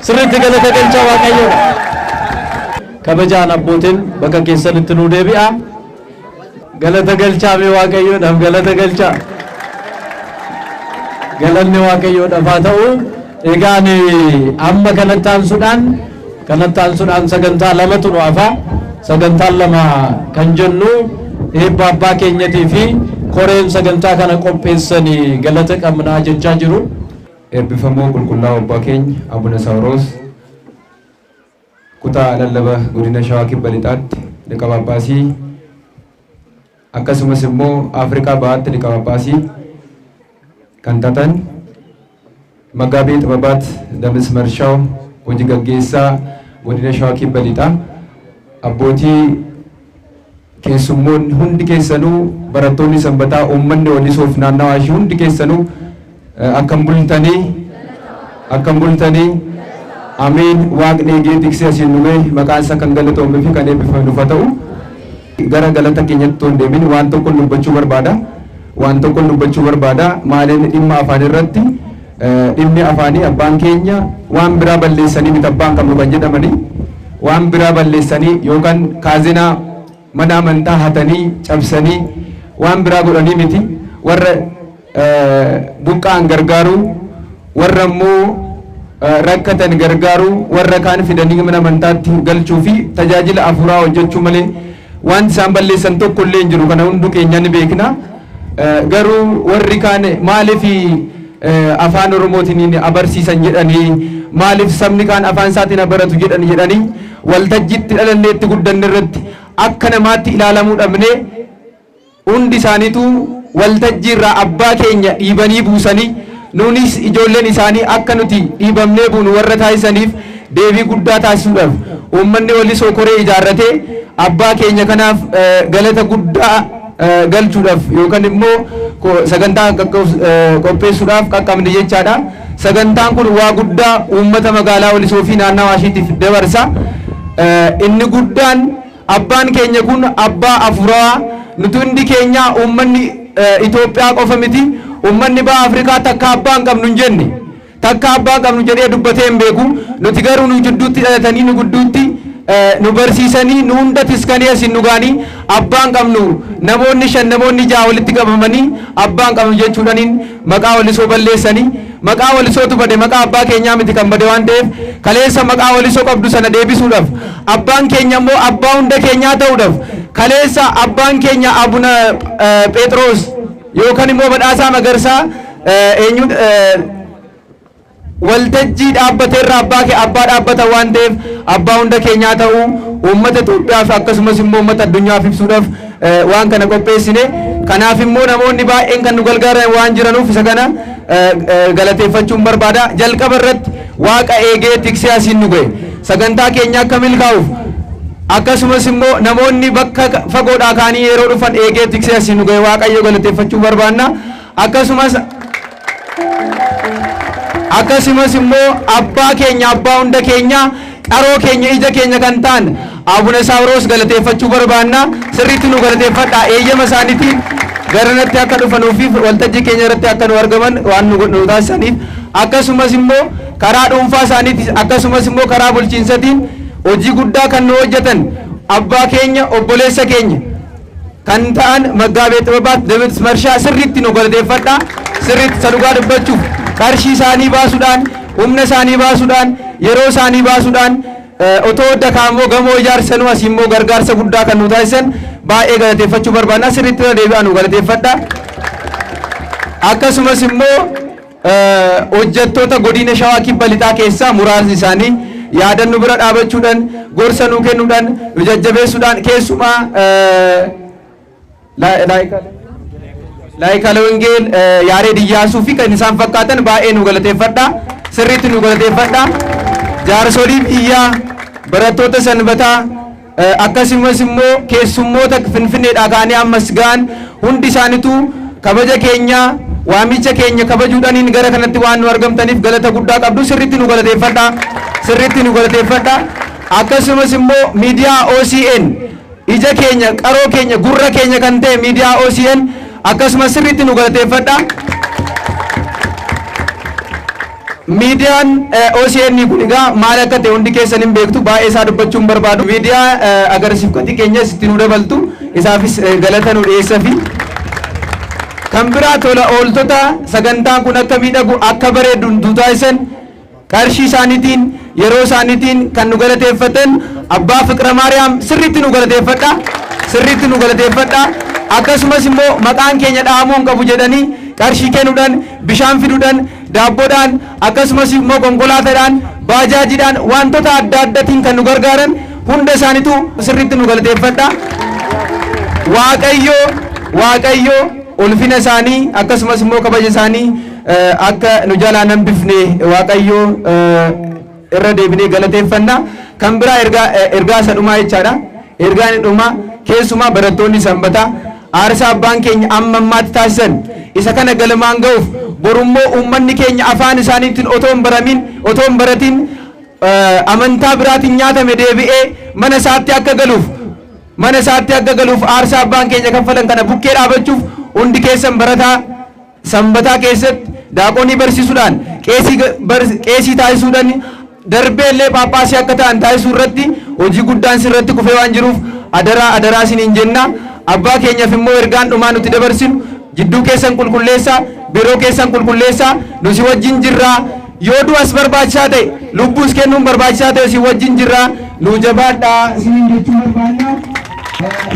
ስሪት ገለ ተገልጫ ዋቀዮና kabajaan abbootiin bakka keessanitti nu deebi'a. Galata galchaa mee Waaqayyoodhaaf galata galchaa. Galanni Waaqayyoodhaaf haa ta'u. Egaan amma kanatti aansuudhaan sagantaa lamatu nu hafa. Sagantaan lama kan jennu eebba abbaa keenyatii fi koreen sagantaa kana qopheessanii galata qabnaa jechaa jiru. Eebbifamoo qulqullaa'oo abbaa keenya Abuna Sawuroos kutaa lallaba godina Shawaa Kibba Lixaatti liqa Phaaphaasii akkasumas immoo Afrikaa Bahaatti liqa Phaaphaasii kan taatan Magaabii Xibabaat Damis Marshaw hojii gaggeessaa godina Shawaa Kibba Lixaa abbootii keessummoonni hundi keessanuu barattoonni sanbataa uummanni Walisoof naannawaa ishee hundi keessanuu akkam bultanii amiin waaqni eegee tiksee asiin nume maqaan isaa kan galatoomee fi kan eebbifamu nuuf haa ta'u. Gara galata keenyatti toon deemin waan tokko dubbachuu barbaada maaliin dhimma afaan irratti dhimmi afaanii abbaan keenya waan biraa balleessanii miti abbaan qabnu kan jedhamanii waan biraa balleessanii yookaan kaazinaa mana amantaa hatanii cabsanii waan biraa godhanii miti warra buqqaan gargaaru warra immoo rakkatan gargaaru warra kaan fidanii mana amantaatti galchuu fi tajaajila afuuraa hojjechuu malee waan isaan balleessan tokko illee hin jiru. Kana hundi keenya ni beekna. Garuu warri kaan maaliif afaan Oromootiin abarsiisan jedhanii maaliif sabni kaan afaan isaatiin baratu jedhanii waltajjiitti dhalanneetti guddanne irratti akka namaatti ilaalamuu dhabnee hundi isaaniitu waltajjiirraa abbaa keenya dhiibanii buusanii nuunis ijoolleen isaanii akka nuti dhiibamnee buunu warra taasisaniif deebii guddaa taasisuudhaaf uummanni Walisoo koree ijaarratee abbaa keenya kanaaf galata guddaa galchuudhaaf yookaan immoo sagantaa qopheessuudhaaf qaqqabne jechaadha. Sagantaan kun waa guddaa uummata magaalaa Walisoo fi naannawaa isheetiif dabarsa. Inni guddaan abbaan keenya kun abbaa afuuraa nuti hundi keenya uummanni Itoophiyaa qofa miti uummanni baha Afrikaa takka abbaa hin qabnu hin jenne takka abbaa qabnu jedhee dubbatee hin beeku. Nuti garuu nu jidduutti dhalatanii nu gidduutti nu barsiisanii nu hunda tiskanii asin nu gaanii abbaan qabnu namoonni 5 namoonni 6 walitti qabamanii abbaan qabnu jechuudhaniin maqaa Walisoo balleessanii maqaa Walisootu bade maqaa abbaa keenyaa miti kan bade waan ta'eef kaleessa maqaa Walisoo qabdu sana deebisuudhaaf abbaan keenya immoo abbaa hunda keenyaa ta'uudhaaf kaleessa abbaan keenya Abuna Phexros yookaan immoo Badhaasaa Magarsaa eenyu waltajjii dhaabbateerra abbaa dhaabbata waan ta'eef abbaa hunda keenyaa ta'uu uummata Itoophiyaaf akkasumas immoo uummata addunyaaf ibsuudhaaf waan kana qopheessine. Kanaaf immoo namoonni baay'een kan nu gargaaran waan jiranuuf isa kana galateeffachuun barbaada. Jalqaba irratti waaqa eegee tiksee asiin nu ga'e sagantaa keenya akka milkaa'uuf akkasumas immoo namoonni bakka fagoodhaa kaanii yeroo dhufan eegee tiksee asiin nu ga'e waaqayyo galateeffachuu barbaanna. Akkasumas immoo abbaa keenya abbaa hunda keenya qaroo keenya ija keenya kan ta'an Abuna Sawuroos galateeffachuu barbaanna. Sirriitti nu galateeffadha. Eeyyama isaaniitiin garanatti akka dhufanuu fi waltajjii keenya irratti akka nu argaman waan nu taasisaniif akkasumas immoo karaa dhuunfaa isaaniitiin akkasumas immoo karaa bulchiinsatiin hojii guddaa kan nu hojjetan abbaa keenya obboleessa keenya kan ta'an Magaabii Xibabaat Damis Marshaa sirriitti nu galateeffadha. Sirriitti sadugaa dubbachuuf qarshii isaanii baasuudhaan humna isaanii baasuudhaan yeroo isaanii baasuudhaan otoo dakaamoo gamoo ijaarsanuu asii immoo gargaarsa guddaa kan nu taasisan baay'ee galateeffachuu barbaanna. Sirriitti deebi'aa nu galateeffadha. Akkasumas immoo hojjettoota godina Shawaa Kibba Lixaa keessaa muraasni isaanii yaadannu bira dhaabachuudhaan gorsa nuu kennuudhaan nu jajjabeessuudhaan keessumaa Laayika Wengeel Yaareed Iyyaasuu fi kan isaan fakkaatan baay'ee nu galateeffadha. Sirriitti nu galateeffadha. Jaarsolii biyyaa barattoota sanbataa akkasumas immoo keessummoota Finfinneedhaa kaanii ammas ga'an hundi isaaniitu kabaja keenya waamicha keenya kabajuudhaaniin gara kanatti waan nu argamtaniif galata guddaa qabdu. Sirriitti nu galateeffadha. Sirriitti nu galateeffadha. Akkasumas immoo miidiyaa OCN ija keenya qaroo keenya gurra keenya kan ta'e miidiyaa OCN akkasumas sirriitti nu galateeffadha. miidiyaan OCN kun egaa maal akka ta'e hundi keessan hin beektu baay'ee isaa dubbachuun barbaadu miidiyaa agarsiifkatii keenyas itti nu dabaltu isaafis galata nu dhiyeessafi kan biraa tola ooltota sagantaan kun akka miidhagu akka bareedu taasisan qarshii isaaniitiin yeroo isaaniitiin kan nu galateeffatan abbaa Fiqira Maariyaam sirriitti nu galateeffadha akkasumas immoo maqaan keenya dhaamuun qabu jedhanii qarshii kennuudhaan bishaan fiduudhaan daabboodhaan akkasumas immoo konkolaataadhaan baajaajiidhaan wantoota adda addaatiin kan nu gargaaran hunda isaaniitu sirriitti nu galateeffadha waaqayyo ulfina isaanii akkasumas immoo kabaja isaanii akka nu jalaa nan bifne waaqayyo irra deebinee galateeffanna kan biraa ergaa isa dhumaa jechaadha ergaan dhumaa keessumaa barattoonni sanbataa aarsaa abbaan keenya amma ammaatti taasisan isa kana galmaan ga'uuf borummoo uummanni keenya afaan isaaniitiin otoo hin baratiin amantaa biraatiin nyaatame deebi'ee mana isaatti akka galuuf aarsaa abbaan keenya kaffalan kana bukkee dhaabachuuf hundi keessan barataa sanbataa keessatti daaqonii barsiisuudhaan qeesii taasisuudhaan darbeellee paappaasii akka ta'an taasisuu irratti hojii guddaan sirratti kufee waan jiruuf adaraa isiniin jenna abbaa keenyaaf immoo ergaan dhumaa nuti dabarsinu jidduu keessan qulqulleessaa biroo keessan qulqulleessaa nu si wajjin jirraa yoo du'as barbaachisaa ta'e lubbuus kennuun barbaachisaa ta'e si wajjin jirraa nu jabaadhaa isiniin jechuu barbaanna.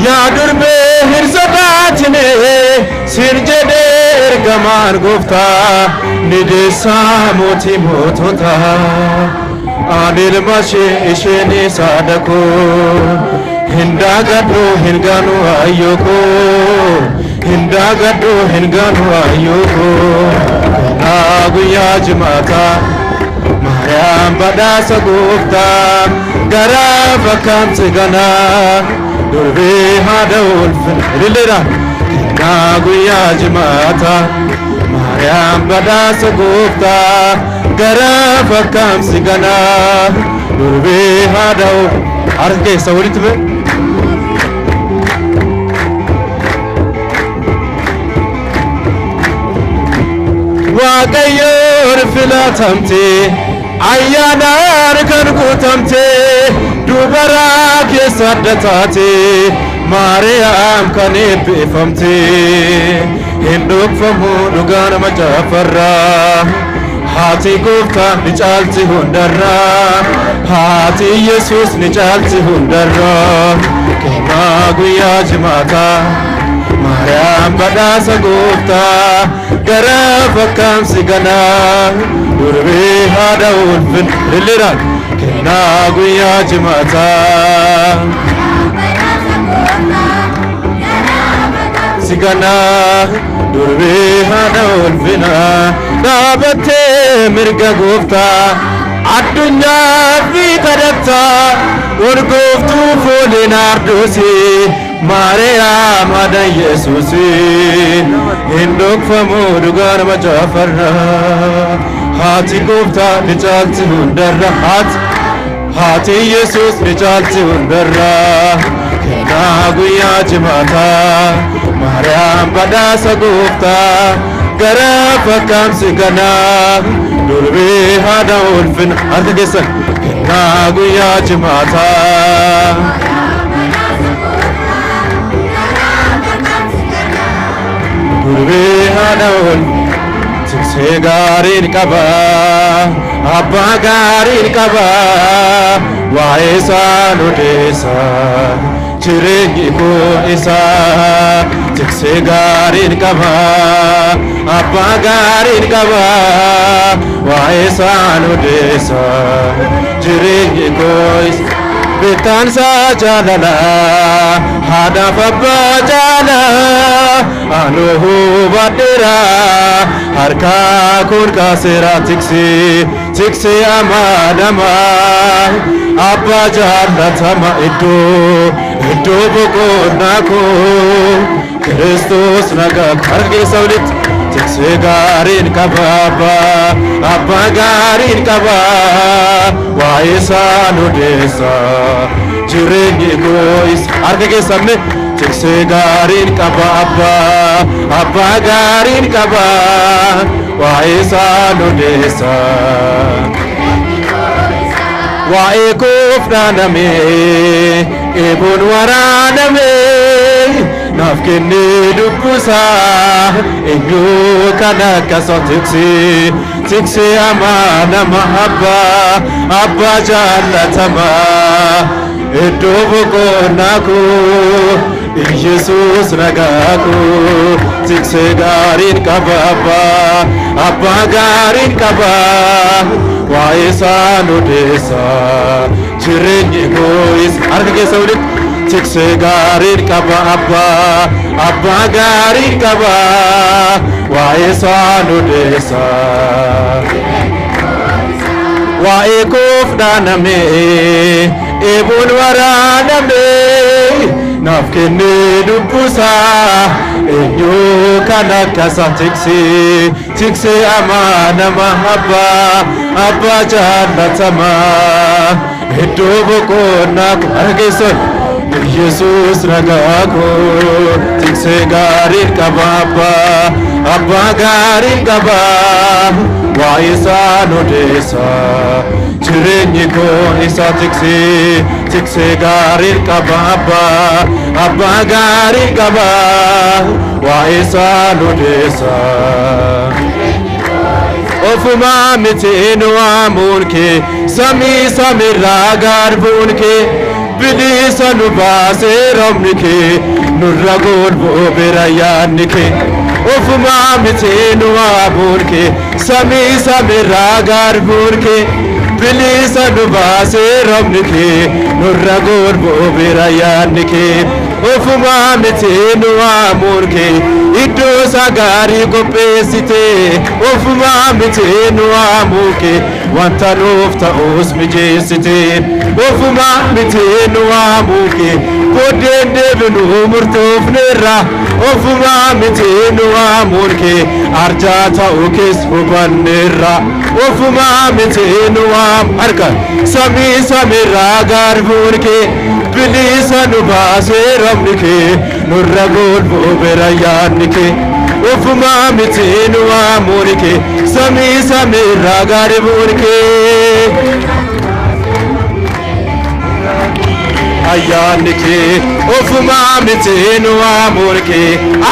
yaa durbee hirsodaatine sirjedhe ergamaan gooftaa ni deessaa mootii mootota ani ilma isheen saadakoo hin daagadhu hin gaanu ayyokoo hin daagadhu hin gaanu ayyokoo kanaa guyyaa jimaataa Maariyaam badhaasa gooftaa garaa fakkaamsi ganaa durbee haadha ulfina ililleedha kennaa guyyaa jimaataa Maariyaam badhaasa gooftaa gara fakkaam si ganaa durbee haada'u harka keessa walitti ba'e. Waaqayyoon filatamtee ayyaanaan kan guutamtee dubaraa keessa adda taatee Maariyaam kan eebbifamtee hin dhokfamu dhugaa nama jaafarraa haati gooftaa ni caalti hundarraa haati Yesuus ni caalti hundarraa kennaa guyyaa jimaataa Maariyaam badhaasa gooftaa gara fakkaam si ganaa durbee haadha ulfin liliraan kennaa guyyaa jimaataa si ganaa durbee haadha ulfinaa dhaabattee mirga gooftaa addunyaa fi kadhattaa urgooftuu fooliin ardoosii Maariyaam haadha Yesuusii hin dhokfamu dhugaa nama jaafarraa haati gooftaa ni caalti hundarraa haati Yesuus ni caalti hundarraa kennaa guyyaa jimaataa Maariyaam badhaasa gooftaa gara fakkaam si ganaa durbee haadha ulfina harka keessan kennaa guyyaa jimaataa durbee haadha ulfina tiksee gaariin qaba abbaa gaariin qaba waa'ee isaan odeessa jireenyi koo isaa tiksee gaariin qaba abbaa gaariin qaba waa'ee isaan odeessa jireenyi koo isaa beektaan isaa jaalala haadhaaf abbaa jaala anoo hubadheera harkaa kun kaaseera tiksee amaanama abbaa jaallatama iddoo boqonnaa koo Kiristoos nagaa harka keessa walitti tiksee gaariin qaba abbaa gaariin qaba waa'ee isaan odeessa jireenyi koo isaa harka keessa mee tiksee gaariin qaba abbaa gaariin qaba waa'ee isaan odeessa waa'ee koof dhaanamee eeboon waraanamee naaf kennee dubbusaa eenyu kan akkasa tiksee amaanama abbaa jaallatama iddoo boqonnaa koo Yesuus nagaa koo tiksee gaariin qaba abbaa gaariin qaba waa'ee isaan odeessa jireenyi koo isaa harka keessa walitti tiksee gaariin qaba abbaa gaariin qaba waa'ee isaan odeessa waa'ee koof dhaanamee eeboon waraanamee naaf kennee dubbusaa eenyu kan akkasa tiksee amaanama abbaa jaallatama iddoo boqonnaa koo harka keessan Yesuus nagaa koo tiksee gaariin qaba abbaa gaariin qaba waa'ee isaan odeessa jireenyi koo isaa tiksee gaariin qaba abbaa gaariin qaba waa'ee isaan odeessa ofumaa miti nu waamuun kee samiirraa garbuun kee bilisa nu baasee roobni kee nurra golboo bira yaadni kee ofumaa miti nu waamuun kee samiirraa garbuun kee bilisa nu baasee roobni kee nurra golboo bira yaadni kee ofumaa miti nu waamuun kee iddoo isaa gaarii qopheessite ofumaa miti nu waamuun kee wanta nuuf ta'us mijeessite ofuma mitinu amuke kodende binu murtofnera ofuma mitinu amuke arjata ukis hubanera ofuma mitinu harka sami samira garbunke bilisa nubase ramnike nurragol boberayanike ofuma mitinu amuke sami samira garbunke ayanike ofuma mitinu amuke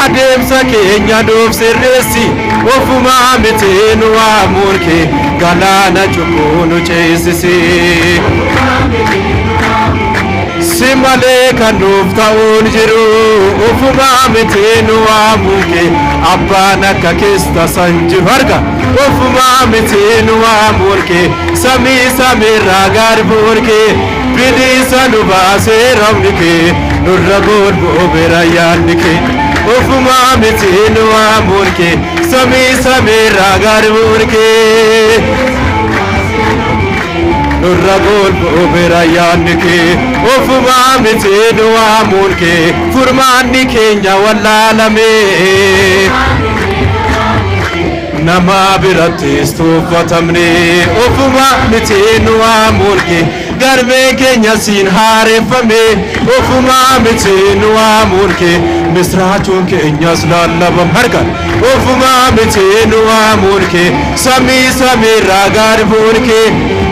adem sakenya dof sirresi ofuma mitinu amuke galana chukunu chesisi simale kanuf taun jiru ofuma mitinu amuke abbana kakista sanju harka ofuma mitinu amuke sami samira garbunke bilisa nubase ramnike nurragol boberayanike ofuma mitinu amuke sami samira garbunke nurragol boberayanike ofuma mitinu amuke furmanni kenya wallalame nama biratti stufatamne ofuma mitinu amuke garbe kenya sin harefame ofuma mitinu amuke misrachun kenya slalabam harka ofuma mitinu amuke sami samira garbunke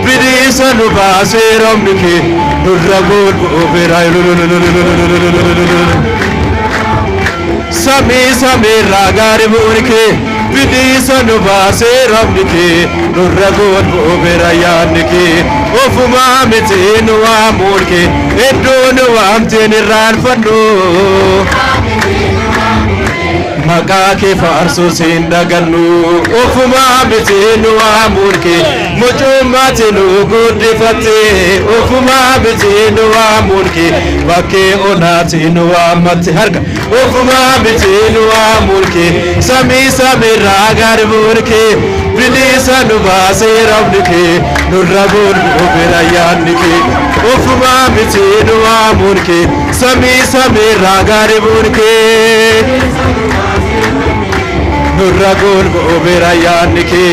bidisa nubase ramnike nurragol bobera sami samira garbunke bidisa nubase ramnike nurragol boberayanike ofuma mitinu amuke edonu amten ranfano makake farso sindagannu ofuma mitinu amuke mujumatinu gudifate ofuma mitinu amuke bakke onatinu amate harka ofuma mitinu amuke sami samira garbunke bilisa nubase ramnike nurragol boberayanike ofuma mitinu amuke sami samira garbunke nurragol boberayanike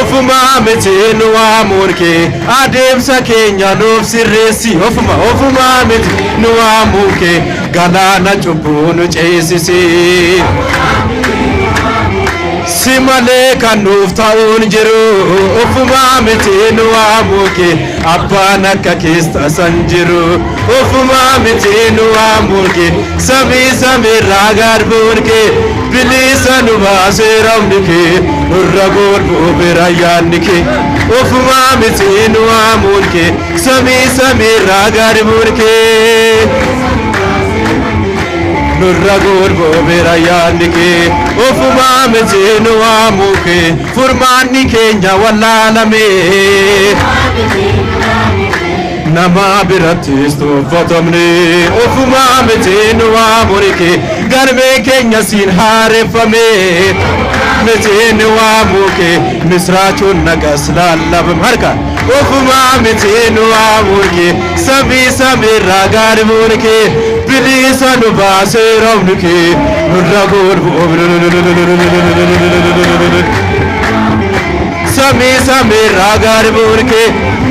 ofuma mitinu amuke adem sakenya nof sirresi ofuma mitinu amuke galana chubunu chesisi simale kanuf taun jiru ofuma mitinu amuke abbana kakista sanjiru ofuma mitinu amuke sami samira garbunke bilisa nubase ramnike nurragol boberayanike ofuma mitinu amuke sami samira garbunke nurragol boberayanike ofuma mitinu amuke furmanni kenya wallalame nama biratti stufatamne ofuma mitinu amuke garbe kenya sin harefame mitinu amuke misrachun nagas lalabam harka ofuma mitinu amuke sami samira garbunke bilisa nubase ramnike nurragol sami samira garbunke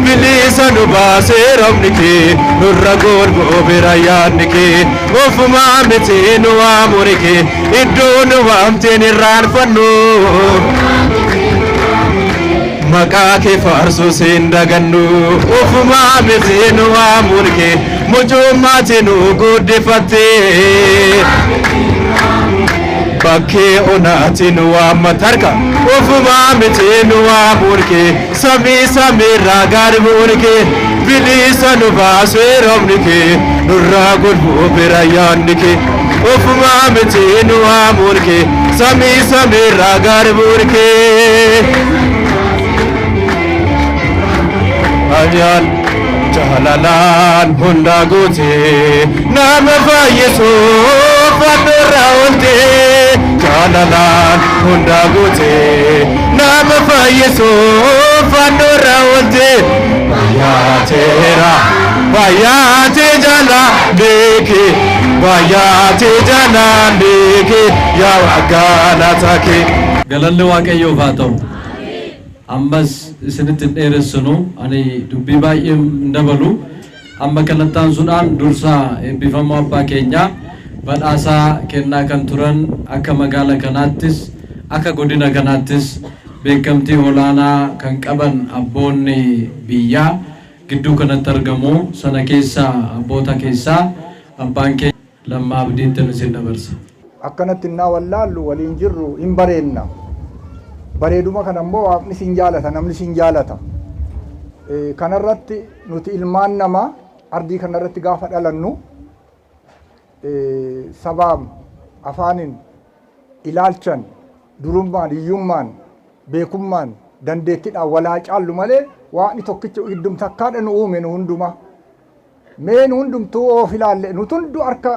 bilisa nubase ramnike nurragol boberayanike ofuma mitinu amuke idonu amten ranfano makake farso sindagannu ofuma mitinu amuke mujumatinu gudifate bakke onatinu amatarka ofuma mitinu amuke sami samira garbunke bilisa nubase ramnike nurragol boberayanike ofuma mitinu amuke sami samira garbunke ayan jalalan hunda gote nama fayyesu fadra olte jalalan hunda gote nama fayyesu fadra olte ya tera baay'aatee jalaandeke baay'aatee jalaandeke yaa waaqaanata kee. Galanni Waaqayyoof haa ta'u. Ammas isinitti hin dheeressinu ani dubbii baay'ee hin dabalu. Amma kanatti aansuudhaan dursaa eebbifamoo abbaa keenyaa badhaasaa kennaa kan turan akka magaalaa kanaattis akka godina kanaattis beekamtii olaanaa kan qaban abboonni biyyaa gidduu kanatti argamu. Sana keessaa abboota keessaa abbaan keenya Lammaa Abdiittiin isin dabarsa. Akkanatti innaa wallaallu waliin jirru hin bareenna. Bareeduma kana immoo waaqni sin jaalata, namni sin jaalata. Kanarratti nuti ilmaan namaa ardii kanarratti gaafa dhalannu sabaam afaanin ilaalchan durummaan hiyyummaan beekummaan dandeettiidhaan walaa caallu malee waaqni tokkicha iddum takkaadha nu uume nu hunduma. Mee nu hundumtuu of ilaalle nuti hundu harka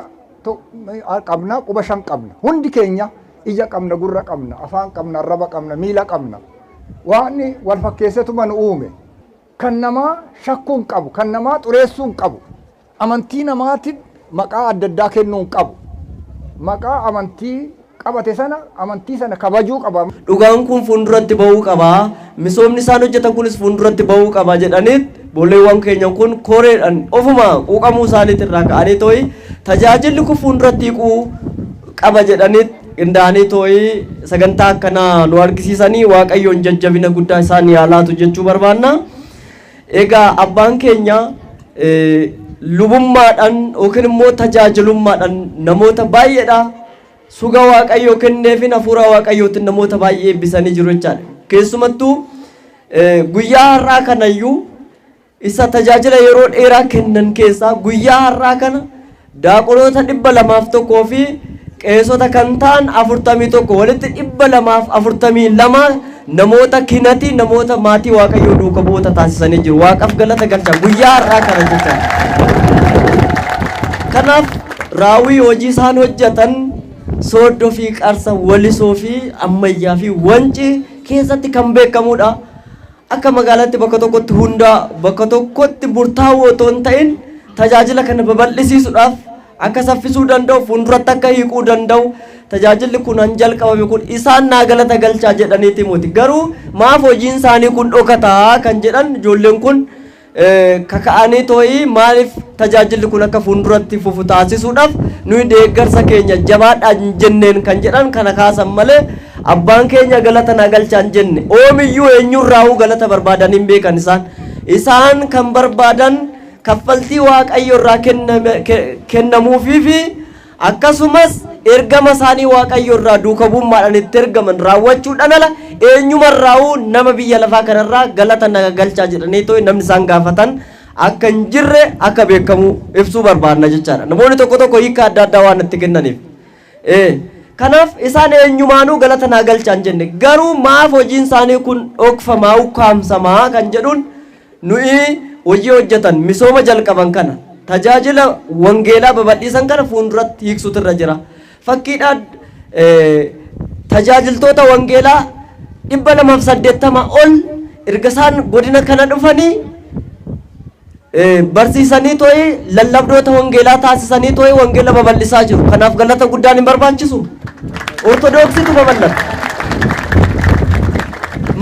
qabna, quba shan qabna. Hundi keenya ija qabna, gurra qabna, afaan qabna, arraba qabna, miila qabna. Waaqni wal fakkeessatuma nu uume. Kan namaa shakkuun qabu, kan namaa xureessuun qabu. Amantii namaatiin maqaa adda addaa kennuun qabu. Maqaa amantii qabate sana amantii sana kabajuu qaba. Dhugaan kun fuulduratti bahuu qaba. Misoomni isaan hojjetan kunis fuulduratti bahuu qaba jedhaniit boolleewwan keenya kun koreedhaan ofuma quuqamuu isaaniitti irraa ka'anii tooyi tajaajilli kun fuulduratti hiiquu qaba jedhaniit qindaa'anii tooyi sagantaa akkanaa nu argisiisanii Waaqayyoon jajjabina guddaa isaan yaalaatu jechuu barbaanna. Egaa abbaan keenya lubummaadhaan yookiin immoo tajaajilummaadhaan namoota baay'eedha suga Waaqayyoo kenneefin hafuura Waaqayyootiin namoota baay'ee eebbisanii jiru jechaadha. Keessumattuu guyyaa har'aa kanayyuu isa tajaajila yeroo dheeraa kennan keessaa guyyaa har'aa kana daaqonoota 201 fi qeessota kan ta'an 41 walitti 242 namoota kinati namoota maatii Waaqayyoo duuka bu'oota taasisanii jiru. Waaqaaf galata galcha guyyaa har'aa kana jecha. Kanaaf raawwii hojii isaan hojjetan Sooddoo fi Qarsa, Walisoo fi Ammayyaa fi Wanci keessatti kan beekamudha. Akka magaalaatti bakka tokkotti hundaa bakka tokkotti murtaa'uu otoo hin ta'in tajaajila kana babal'isiisuudhaaf akka saffisuu danda'u fuulduratti akka hiiquu danda'u tajaajilli kun han jalqabame kun isaan naa galata galchaa jedhaniiti muti. Garuu maaf hojiin isaanii kun dhokataa kan jedhan ijoolleen kun kaka'anii tooyi maaliif tajaajilli kun akka fuulduratti fufu taasisuudhaaf nuyi deeggarsa keenya jabaadhaan jenneen kan jedhan kana kaasan malee abbaan keenya galata naa galchaa hin jenne. Oomiyyuu eenyurraa'uu galata barbaadan hin beekan isaan kan barbaadan kaffaltii Waaqayyo irraa kennamuufii fi akkasumas ergama isaanii Waaqayyo irraa duuka bu'ummaadhaan itti ergaman raawwachuudhaan ala eenyumarraa'uu nama biyya lafaa kanarraa galata naa galchaa jedhanii tooyi namni isaan gaafatan akka hin jirre akka beekamu ibsuu barbaadna jechaadha. Namoonni tokko tokko hiika adda addaa waan itti kennaniif. Kanaaf isaan eenyumaanuu galata naa galchaa hin jenne. Garuu maaf hojiin isaanii kun dhokfamaa ukkaamsamaa kan jedhuun nuyi hojii hojjetan misooma jalqaban kana tajaajila wangeelaa babal'isan kana fuulduratti hiiksuutu irra jira. Fakkiidhaan tajaajiltoota wangeelaa 280 ol erga isaan godina kana dhufanii barsiisanii tooyi lallabdoota wangeelaa taasisanii tooyi wangeela babal'isaa jiru. Kanaaf galata guddaan hin barbaachisu. Ortodoksiitu babal'ata.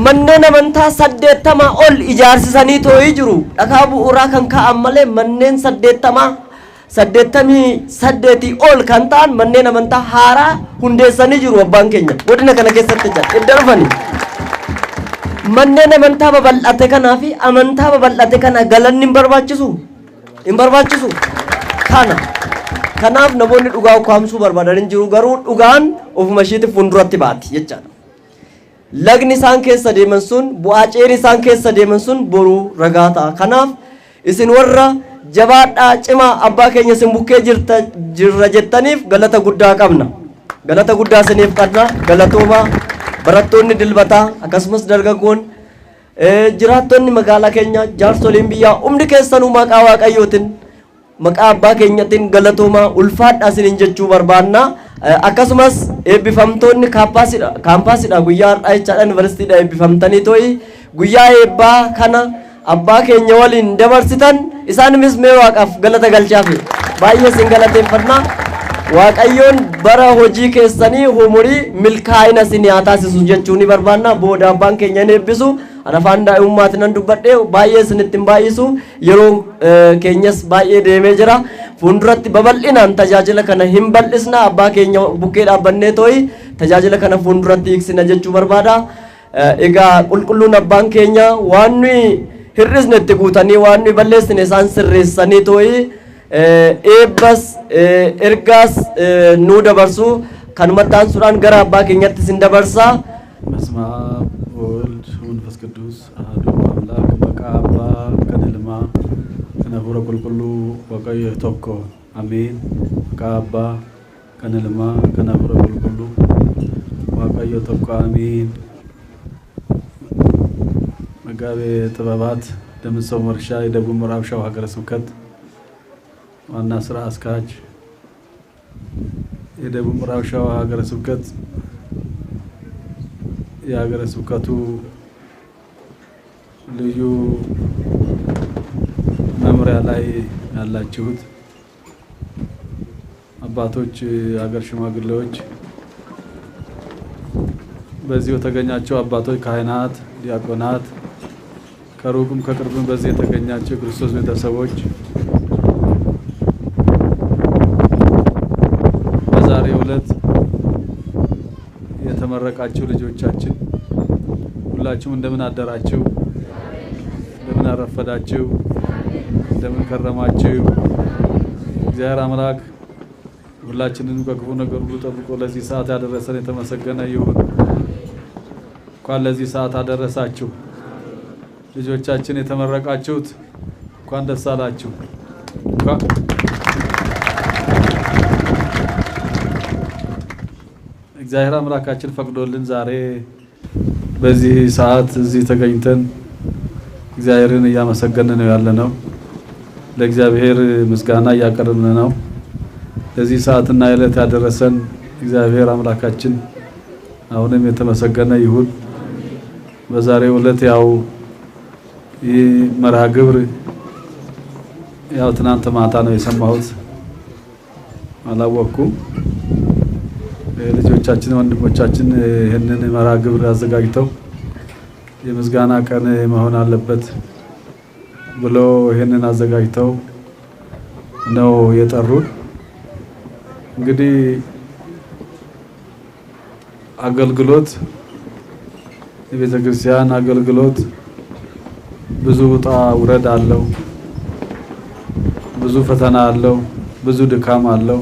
Manneen amantaa 80 ol ijaarsisanii tooyi jiru. Dhagaa bu'uuraa kan kaa'an malee manneen 88 ol kan ta'an manneen amantaa haaraa hundeessanii jiru abbaan keenya. Godina kana keessatti edda dhufanii. Manneen amantaa babal'ate kanaa fi amantaa babal'ate kana galanni hin barbaachisu. Kanaaf namoonni dhugaa ukkaamsuu barbaadan hin jiru. Garuu dhugaan ofuma isheetti fuulduratti baati jechaadha. Lagni isaan keessa deeman sun bu'aa ceeri isaan keessa deeman sun boruu ragaa ta'a. Kanaaf isin warra jabaadhaa cimaa abbaa keenya isin bukkee jirra jettaniif galata guddaa qabna. Galata guddaa isiniif qabna. Galatoomaa barattoonni dilbataa akkasumas dargaggoon jiraattonni magaalaa keenya jaarsoliin biyyaa humni keessanuu maqaa Waaqayyootiin maqaa abbaa keenyatiin galatoomaa ulfaadhaa isiniin jechuu barbaanna. Akkasumas eebbifamtoonni kaampaasidha guyyaa har'aa jechaadha yuunivarsiitiidha eebbifamtanii tooyi guyyaa eebbaa kana abbaa keenya waliin dabarsitan isaanimis mee waaqaaf galata galchaafi baay'ee sin galateeffannaa waaqayyoon bara hojii keessanii umurii milkaa'ina isin haa taasisu jechuun ni barbaanna booda abbaan keenya ni eebbisu anafaan daa'imummaatti nan dubbadhe baay'ee isinitti hin baay'isu yeroo keenyas baay'ee deemee jira fuulduratti babal'inaan tajaajila kana hin bal'isna abbaa keenya bukkee dhaabbannee too'i tajaajila kana fuulduratti hiiksina jechuu barbaada egaa qulqulluun abbaan keenya waan nuyi hir'isne itti guutanii waan nuyi balleessine isaan sirreessanii too'i eebbas ergaas nu dabarsu kanumattaan suraan gara abbaa keenyatti sin dabarsa በስመ አብ ወወልድ ወመንፈስ ቅዱስ አሐዱ አምላክ በቃ አባ ከነልማ ከነቡረ ቁልቁሉ ወቀየ ቶኮ አሜን በቃ አባ ከነልማ ከነቡረ ቁልቁሉ ወቀየ ቶኮ አሜን መጋቤ ጥበባት ደምሰው መርሻ የደቡብ ምዕራብ ሸዋ ሀገረ ስብከት ዋና ስራ አስኪያጅ የደቡብ ምዕራብ ሸዋ ሀገረ ስብከት የሀገረ ስብከቱ ልዩ መምሪያ ላይ ያላችሁት አባቶች ሀገር ሽማግሌዎች በዚህ የተገኛቸው አባቶች ካህናት ዲያቆናት ከሩቅም ከቅርብም በዚህ የተገኛቸው ክርስቶስ ቤተሰቦች በዛሬው ዕለት የተመረቃችሁ ልጆቻችን ሁላችሁም እንደምን አደራችሁ እንደምን አረፈዳችሁ እንደምን ከረማችሁ እግዚአብሔር አምላክ ሁላችንን ከክፉ ነገር ሁሉ ጠብቆ ለዚህ ሰዓት ያደረሰን የተመሰገነ ይሁን እንኳን ለዚህ ሰዓት አደረሳችሁ ልጆቻችን የተመረቃችሁት እንኳን ደስ አላችሁ እግዚአብሔር አምላካችን ፈቅዶልን ዛሬ በዚህ ሰዓት እዚህ ተገኝተን እግዚአብሔርን እያመሰገንን ነው ያለነው ለእግዚአብሔር ምስጋና እያቀረብን ነው ለዚህ ሰዓትና ዕለት ያደረሰን እግዚአብሔር አምላካችን አሁንም የተመሰገነ ይሁን በዛሬው ዕለት ያው ይህ መርሃ ግብር ያው ትናንት ማታ ነው የሰማሁት አላወኩም ልጆቻችን ወንድሞቻችን ይሄንን መርሃ ግብር አዘጋጅተው የምስጋና ቀን መሆን አለበት ብሎ ይሄንን አዘጋጅተው ነው የጠሩን እንግዲህ አገልግሎት የቤተ ክርስቲያን አገልግሎት ብዙ ውጣ ውረድ አለው ብዙ ፈተና አለው ብዙ ድካም አለው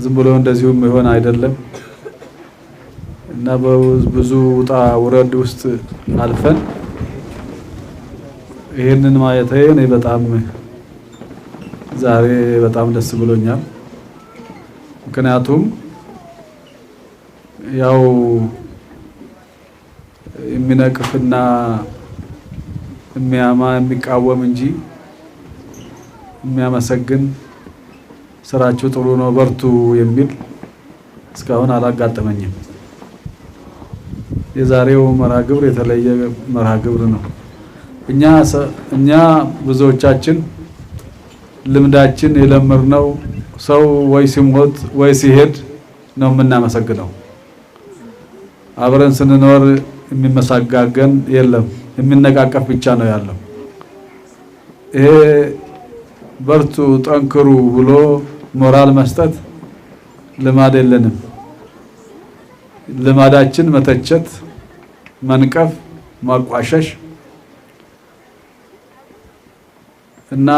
ዝም ብሎ እንደዚሁም ይሆን አይደለም እና ብዙ ውጣ ውረድ ውስጥ አልፈን ይሄንን ማየቴ እኔ በጣም ዛሬ በጣም ደስ ብሎኛል ምክንያቱም ያው የሚነቅፍና የሚያማ የሚቃወም እንጂ የሚያመሰግን ስራችሁ ጥሩ ነው በርቱ የሚል እስካሁን አላጋጠመኝም የዛሬው መርሃ ግብር የተለየ መርሃ ግብር ነው እኛ ብዙዎቻችን ልምዳችን የለመርነው ሰው ወይ ሲሞት ወይ ሲሄድ ነው የምናመሰግነው አብረን ስንኖር የሚመሰጋገን የለም የሚነቃቀፍ ብቻ ነው ያለው ይሄ በርቱ ጠንክሩ ብሎ ሞራል መስጠት ልማድ የለንም ልማዳችን መተቸት መንቀፍ ማቋሸሽ እና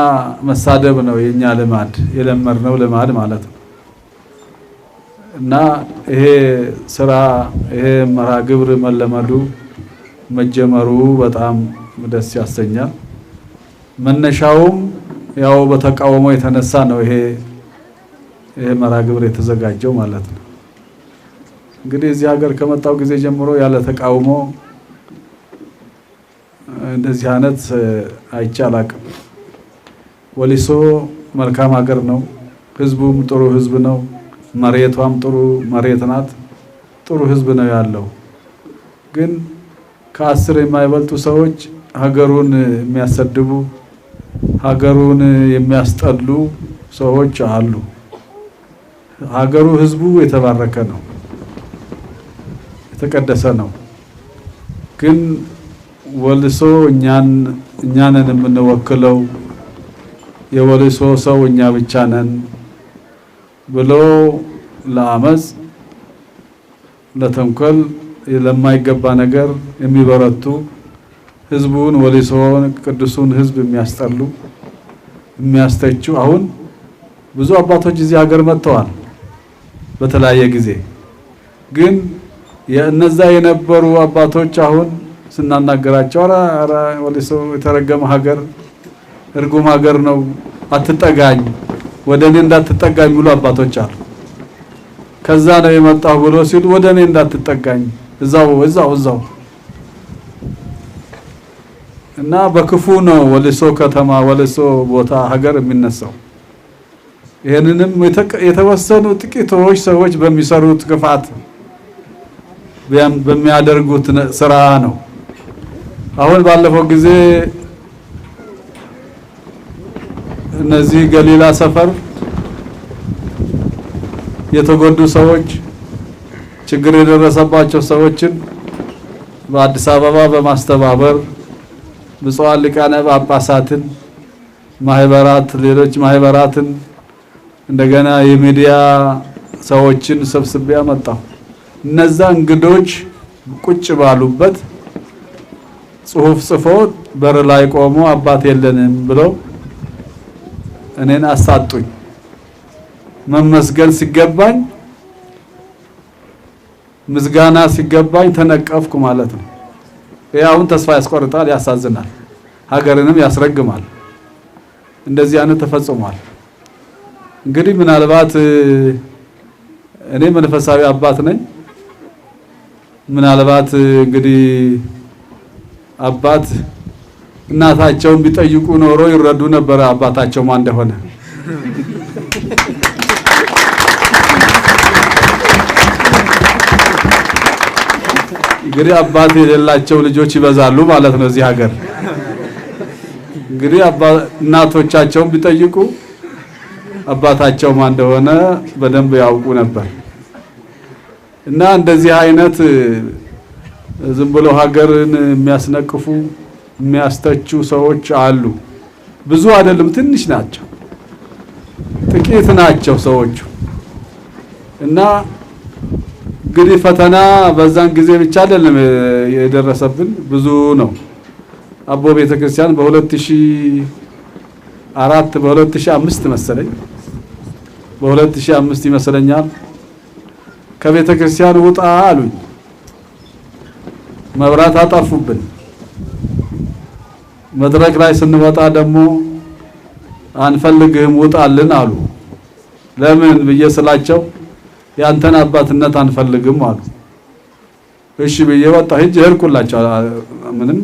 መሳደብ ነው የኛ ልማድ የለመርነው ልማድ ማለት ነው እና ይሄ ስራ ይሄ መርሃ ግብር መለመዱ መጀመሩ በጣም ደስ ያሰኛል መነሻውም ያው በተቃውሞ የተነሳ ነው ይሄ መርሃ ግብር የተዘጋጀው ማለት ነው እንግዲህ እዚህ ሀገር ከመጣው ጊዜ ጀምሮ ያለ ተቃውሞ እንደዚህ አይነት አይቻላቅም ወሊሶ መልካም ሀገር ነው ህዝቡም ጥሩ ህዝብ ነው መሬቷም ጥሩ መሬት ናት ጥሩ ህዝብ ነው ያለው ግን ከ10 የማይበልጡ ሰዎች ሀገሩን የሚያሰድቡ ሀገሩን የሚያስጠሉ ሰዎች አሉ። ሀገሩ ህዝቡ የተባረከ ነው፣ የተቀደሰ ነው። ግን ወልሶ እኛንን የምንወክለው የወልሶ ሰው እኛ ብቻ ነን ብሎ ለአመጽ ለተንኮል ለማይገባ ነገር የሚበረቱ ህዝቡን ወልሶን ቅዱሱን ህዝብ የሚያስጠሉ የሚያስተቹ አሁን ብዙ አባቶች እዚህ ሀገር መጥተዋል በተለያየ ጊዜ። ግን የእነዛ የነበሩ አባቶች አሁን ስናናገራቸው አራ ወልሶ የተረገመ ሀገር እርጉም ሀገር ነው፣ አትጠጋኝ፣ ወደኔ እንዳትጠጋኝ ብሎ አባቶች አሉ። ከዛ ነው የመጣው ብሎ ሲሉ ወደኔ እንዳትጠጋኝ እዛው እና በክፉ ነው ወልሶ ከተማ ወልሶ ቦታ ሀገር የሚነሳው። ይሄንንም የተወሰኑ ጥቂቶች ሰዎች በሚሰሩት ክፋት በሚያደርጉት ስራ ነው። አሁን ባለፈው ጊዜ እነዚህ ገሊላ ሰፈር የተጎዱ ሰዎች ችግር የደረሰባቸው ሰዎችን በአዲስ አበባ በማስተባበር ብፁዓን ሊቃነ ጳጳሳትን ማህበራት ሌሎች ማህበራትን እንደገና የሚዲያ ሰዎችን ሰብስቤ አመጣሁ። እነዛ እንግዶች ቁጭ ባሉበት ጽሁፍ ጽፎ በር ላይ ቆሞ አባት የለንም ብለው እኔን አሳጡኝ። መመስገን ሲገባኝ ምስጋና ሲገባኝ ተነቀፍኩ ማለት ነው። ይሄ አሁን ተስፋ ያስቆርጣል፣ ያሳዝናል፣ ሀገርንም ያስረግማል። እንደዚህ አይነት ተፈጽሟል። እንግዲህ ምናልባት እኔ መንፈሳዊ አባት ነኝ። ምናልባት እንግዲህ አባት እናታቸውን ቢጠይቁ ኖሮ ይረዱ ነበር አባታቸው ማን እንደሆነ። እንግዲህ አባት የሌላቸው ልጆች ይበዛሉ ማለት ነው እዚህ ሀገር። እንግዲህ እናቶቻቸውን ቢጠይቁ አባታቸው ማን እንደሆነ በደንብ ያውቁ ነበር። እና እንደዚህ አይነት ዝም ብሎ ሀገርን የሚያስነቅፉ የሚያስተቹ ሰዎች አሉ። ብዙ አይደለም፣ ትንሽ ናቸው፣ ጥቂት ናቸው ሰዎቹ። እና እንግዲህ ፈተና በዛን ጊዜ ብቻ አይደለም የደረሰብን፣ ብዙ ነው። አቦ ቤተክርስቲያን በ2004 በ2005 መሰለኝ በ2005 ይመስለኛል ከቤተክርስቲያን ውጣ አሉኝ። መብራት አጣፉብን። መድረክ ላይ ስንወጣ ደግሞ አንፈልግህም ውጣልን አሉ። ለምን ብዬ ስላቸው ያንተን አባትነት አንፈልግም አሉ። እሺ ብዬ ወጣ ሂጅ ሄድኩላቸው ምንም።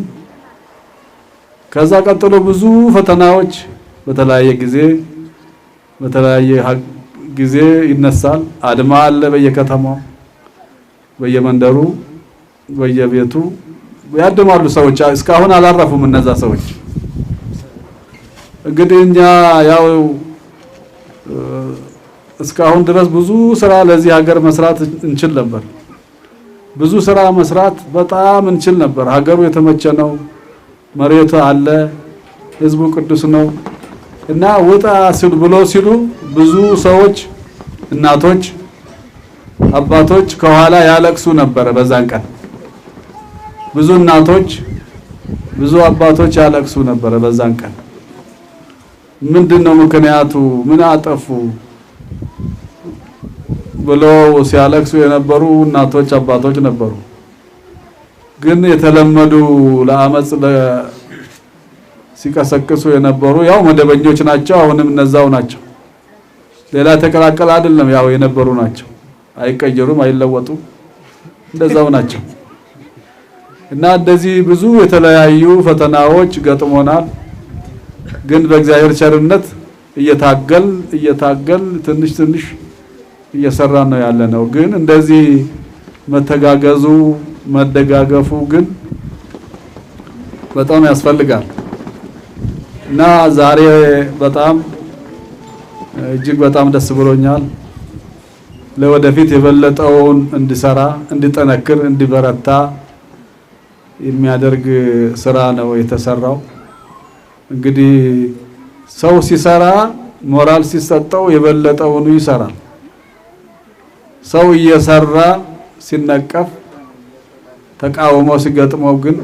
ከዛ ቀጥሎ ብዙ ፈተናዎች በተለያየ ጊዜ ይነሳል። አድማ አለ በየከተማው በየመንደሩ በየቤቱ ያድማሉ ሰዎች። እስካሁን አላረፉም እነዛ ሰዎች። እንግዲህ እኛ ያው እስካሁን ድረስ ብዙ ስራ ለዚህ ሀገር መስራት እንችል ነበር። ብዙ ስራ መስራት በጣም እንችል ነበር። ሀገሩ የተመቸ ነው፣ መሬቱ አለ፣ ህዝቡ ቅዱስ ነው። እና ወጣ ሲሉ ብዙ ሰዎች እናቶች፣ አባቶች ከኋላ ያለቅሱ ነበር በዛን ቀን። ብዙ እናቶች ብዙ አባቶች ያለቅሱ ነበር በዛን ቀን። ምንድነው ምክንያቱ? ምን አጠፉ ብለው ሲያለቅሱ የነበሩ እናቶች አባቶች ነበሩ። ግን የተለመዱ ለአመጽ ሲቀሰቅሱ የነበሩ ያው መደበኞች ናቸው። አሁንም እነዛው ናቸው። ሌላ ተቀላቀለ አይደለም፣ ያው የነበሩ ናቸው። አይቀየሩም፣ አይለወጡም፣ እንደዛው ናቸው። እና እንደዚህ ብዙ የተለያዩ ፈተናዎች ገጥሞናል። ግን በእግዚአብሔር ቸርነት እየታገል ትንሽ እየሰራን ነው ያለነው። ግን እንደዚህ መተጋገዙ መደጋገፉ ግን በጣም ያስፈልጋል። እና ዛሬ በጣም እጅግ በጣም ደስ ብሎኛል። ለወደፊት የበለጠውን እንዲሰራ፣ እንዲጠነክር፣ እንዲበረታ የሚያደርግ ስራ ነው የተሰራው። እንግዲህ ሰው ሲሰራ ሞራል ሲሰጠው የበለጠውን ይሰራል። ሰው እየሰራ ሲነቀፍ ተቃውሞ ሲገጥመው ግን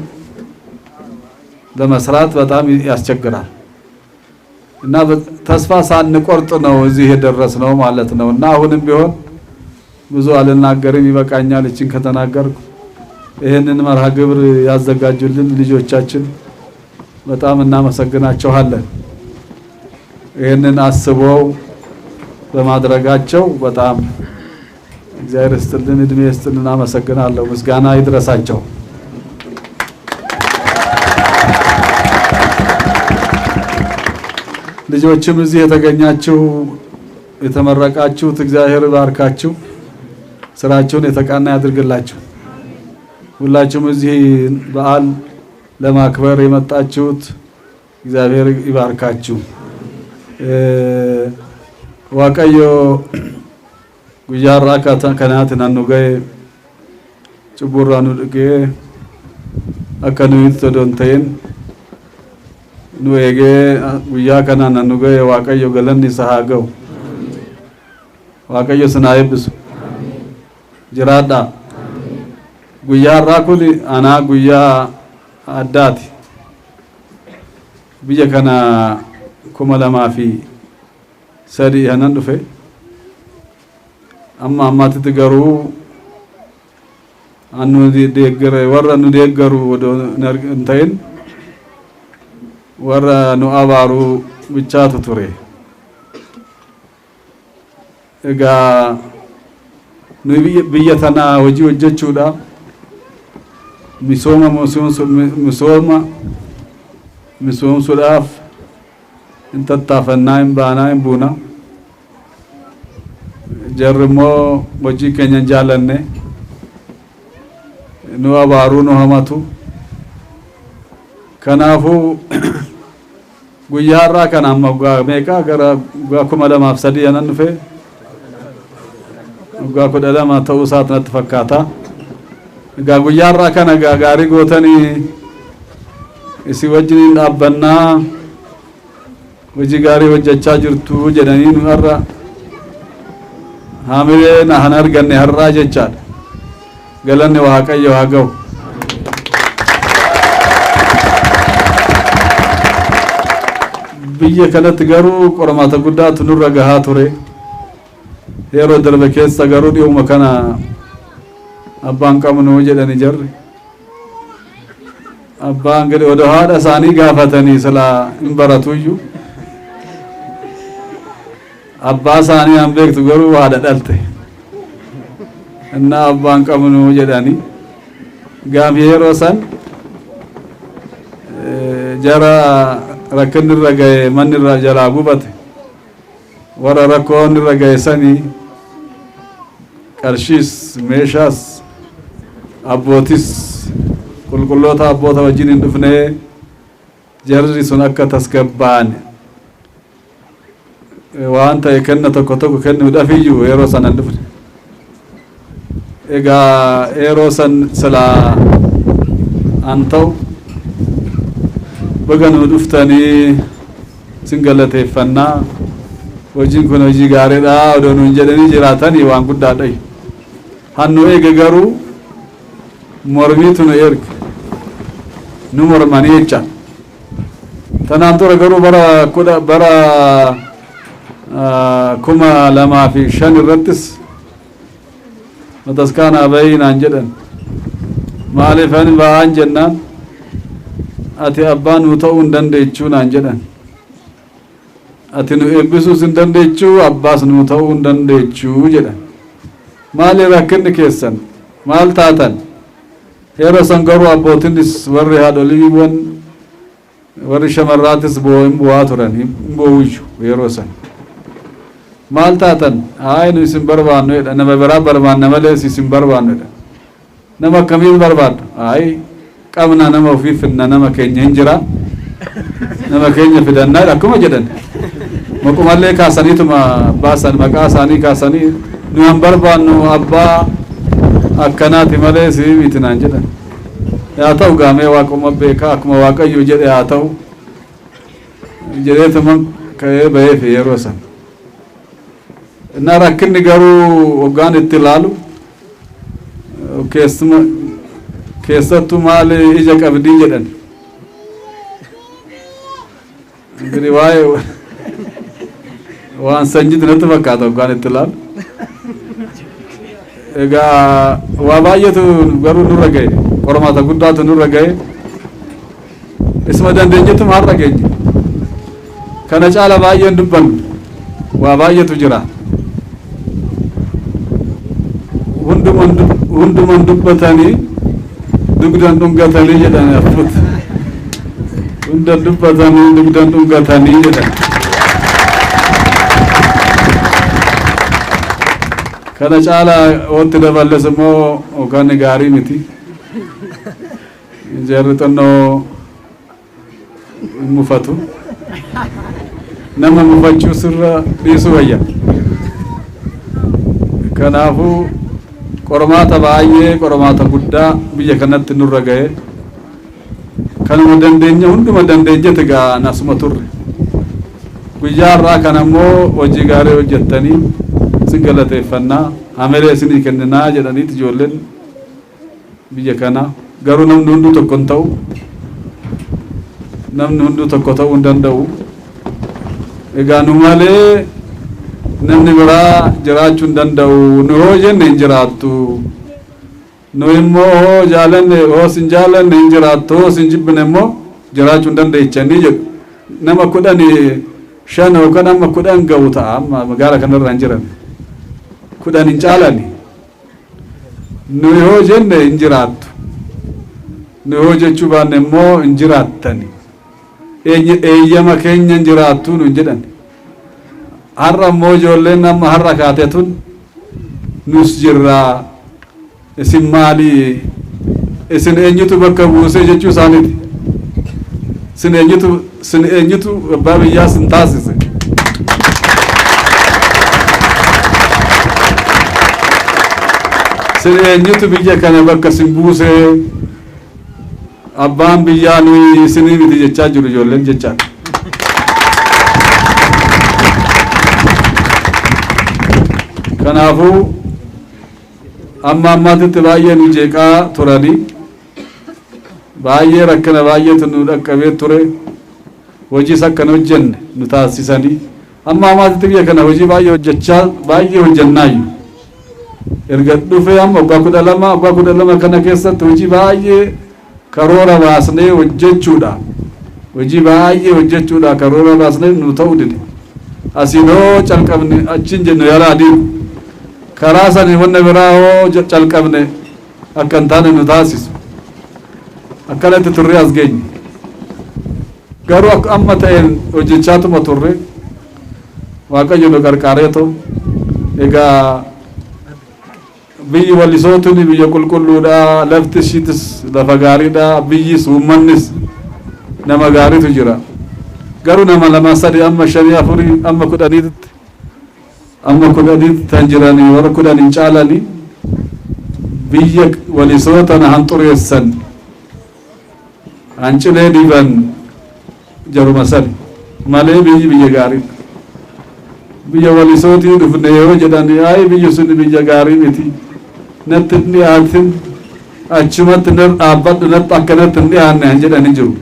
ለመስራት በጣም ያስቸግራል እና ተስፋ ሳንቆርጥ ነው እዚህ የደረስነው ማለት ነው። እና አሁንም ቢሆን ብዙ አልናገርም፣ ይበቃኛል። እቺን ከተናገርኩ ይሄንን መርሃ ግብር ያዘጋጁልን ልጆቻችን በጣም እናመሰግናቸዋለን። ይሄንን አስበው በማድረጋቸው በጣም እግዚአብሔር ይስጥልን፣ እድሜ ይስጥልን። እናመሰግናለሁ። ምስጋና ይድረሳቸው። ልጆችም እዚህ የተገኛችሁ የተመረቃችሁት እግዚአብሔር ባርካችሁ፣ ስራችሁን የተቃና ያድርግላችሁ። ሁላችሁም እዚህ በዓል ለማክበር የመጣችሁት እግዚአብሔር ይባርካችሁ። ዋቀዮ ጉያራ ከናት ናኑገ ጭቡራኑ ድጌ አከኑት ተዶንተን ኑኤጌ ጉያ ከና ናኑገ ዋቀዮ ገለን ይሰሃገው ዋቀዮ ስናይብስ ጅራዳ ጉያራ ኩል አና ጉያ አዳቲ ብየ ከና ኩመለማፊ ሰዲ ያነን ዱፌ amma ammatti tigaru annu deeggare warra nu deeggaru እንተይን warra nu abaaru bichaatu ture. Egaa nu biyya tanaa hojii hojjechuudha misoomsuudhaaf hin tattaafannaa, hin baanaa, hin buuna. jarmo hojii keenya jaalanne nu abaaru nu hamatu. Kanaafu guyyaa irraa kana amma meeqa gara 2003 yanan dhufe waggaa 12 ta'uu isaati natti fakkaata. Egaa guyyaa irraa kana gaarii gootanii isin wajjin dhaabbannaa hojii gaarii hojjechaa jirtu jedhanii nu irra haamileen han arganne har'aa jechaadha. Galanni Waaqayyo haa ga'u. Biyya kanatti garuu qormaata guddaatu nurra gahaa ture. Yeroo darbe keessa garuu dhiyuma kana abbaan qabnu jedhani jarri. Abbaan gadi odoo haadha isaanii gaafatanii silaa hin baratuyyuu. Abbaa isaanii an beektu garuu haadha dhalte. Inna abbaan qabnu jedhani gaaf yeroo san jara rakkin irra gahe manni irra jalaa gubate warra rakkoon irra gahe sanii qarshiis meeshaas abbootis qulqulloota abboota wajjin hin dhufnee jarri sun akka tasgabbaa'an waan ta'e kenna tokko tokko kennuudhaafiyyuu yeroo san hin dhufne. Egaa yeroo san silaa an ta'u baga nu dhuftanii sin galateeffannaa hojiin kun hojii gaariidha odoo nuun jedhanii jiraatanii waan guddaadha. Hannu eege garuu mormiitu nu erge nu mormanii jecha. Tanaan dura garuu bara 2005 irrattis mataskaana baay'inaan jedhan maaliifan ba'aan jennaan ati abbaan nu ta'uu hin dandeechuu naan jedhan. Ati nu eebbisuus hin dandeechuu abbaas nu ta'uu hin dandeechuu jedhan. Maali rakkinni keessan maal taatan? Yeroo san garuu abbootinis warri haadholiiwwan warri shamarraatis hin bu'aa turan hin bu'uuyyu yeroo san. Maal taatan? Haa nu isin barbaannu jedha. Nama biraa barbaanna malee isin barbaannu jedha. Nama akkamiin barbaaddu? Haa qabna nama ofii finna nama keenya hin jira. nama keenya fidannaa akkuma jedhan maqumallee kaasaniituma baasan maqaa isaanii kaasanii nu han barbaannu abbaa akkanaati malee si miti naan jedhan yaa ta'u gaamee waaquma beekaa akkuma waaqayyo jedhe haa ta'u jedheetuma ka'ee ba'ee fi yeroo san እና rakkinni garuu hoggaan itti ilaalu keessattuu maal ija qabdii jedhan እንግዲህ waan sanjiitu natti fakkaata hoggaan itti ilaalu egaa waa baay'eetu garuu nurra ga'e qormaata guddaatu nurra ga'e isuma dandeenyettuma har'a geenye kana caala baay'een dubbannu waa baay'eetu jira hunduman dubbatanii dugdan dhungatanii jedhan afut hundan dubbatanii dugdan dhungatanii jedhan kana caala wanti daballes immoo hogganni gaarii miti jarri xinnoo mufatu nama mufachuu sirra dhiisuu wayya kanaafuu qormaata baay'ee qormaata guddaa biyya kanatti nurra ga'e kanuma dandeenya hunduma dandeenyete gaa nasuma turre guyyaa irraa kana immoo hojii gaarii hojjettanii si galateeffannaa hamelee isinii kenninaa jedhaniiti ijoolleen biyya kana garuu namni hunduu tokko hin ta'u namni hunduu tokko ta'uu hin danda'u egaa nu malee namni biraa jiraachuu hin danda'u nu hoo jenne hin jiraattu nu immoo hoo jaalanne hoo sin jaalanne hin jiraattu hoo sin jibbine immoo jiraachuu hin dandeechanii jedhu nama 15 yookaan amma 10 ga'u ta'a amma magaala kanarra hin jiran 10 hin caalani nu hoo jenne hin jiraattu nu hoo jechuu baanne immoo hin jiraattani eeyyama keenya hin jiraattu nu hin jedhan har'a immoo ijoolleen amma har'a kaatetun nus jirraa isin maalii isin eenyutu bakka buusee jechuu isaaniiti isin eenyutu abbaa biyyaa sin taasise isin eenyutu biyya kana bakka sin buusee abbaan biyyaa nuyi isinii miti jechaa jiru ijoolleen jechaa kanaafuu amma ammaatitti baay'ee nu jeeqaa turanii baay'ee rakkina baay'eetu nu dhaqqabee ture hojiis akkana hojjenne nu taasisanii amma ammaatitti biyya kana hojii baay'ee hojjennaayu erga dhufee amma waggaa 12 kana keessatti hojii baay'ee karoora baasnee hojjechuudha hojii baay'ee hojjechuudha karoora baasnee nu ta'uu dide asinoo calqabne achin jenne yaalaa adiin karaa sani wanna biraa hoo calqabne akka hin taane nu taasisu akkanatti turre as geenye garuu akka amma ta'een hojjechaatuma turre waaqayyo nu qarqaareeto egaa biyyi wallisootuni biyya qulqulluudha lafti ishiitis lafa gaariidha biyyis uummannis nama gaariitu jira garuu nama 2 3 amma 5 4 amma 10 amma 10 tan jiranii warra 10 hin caalanii biyya wallisootana hanxureessan hancilee dhiiban jaruma sani malee biyya gaariidha biyya wallisootii dhufne yoo jedhanii ay biyyi sun biyya gaarii miti natti dhiyaatin achumatti dhaabbadhu natti akkanatti hin dhiyaanne han jedhanii jiru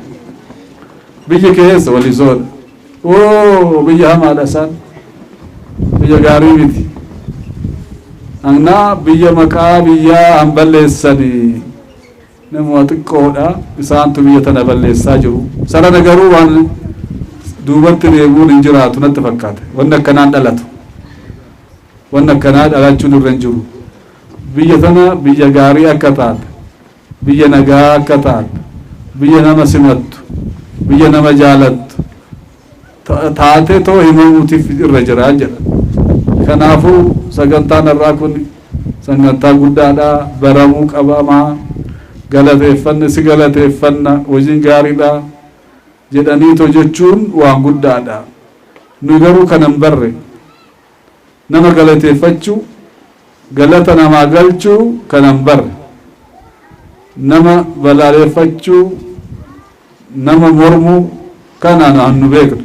biyyi keessa wallisoodha oo biyya hamaadha isaan biyya gaarii miti annaa biyya maqaa biyyaa han balleessanii nama xiqqoodha isaantu biyya tana balleessaa jiru sarana garuu waan duubatti deebi'uun hin jiraatu natti fakkaate wanni akkanaan dhalatu wanni akkanaa dhalachuun irra hin jiru biyya tana biyya gaarii akka taate biyya nagaa akka taate biyya nama simattu biyya nama jaalattu taatee too himamuutiif irra jira jedha kanaafuu sagantaan irraa kun sagantaa guddaadha baramuu qabamaa galateeffanna si galateeffanna hojiin gaariidha jedhaniitoo jechuun waan guddaadha. Nu garuu kanan barre nama galateeffachuu galata namaa galchuu kanan barre nama balaaleffachuu nama mormuu kanaan hannu beeknu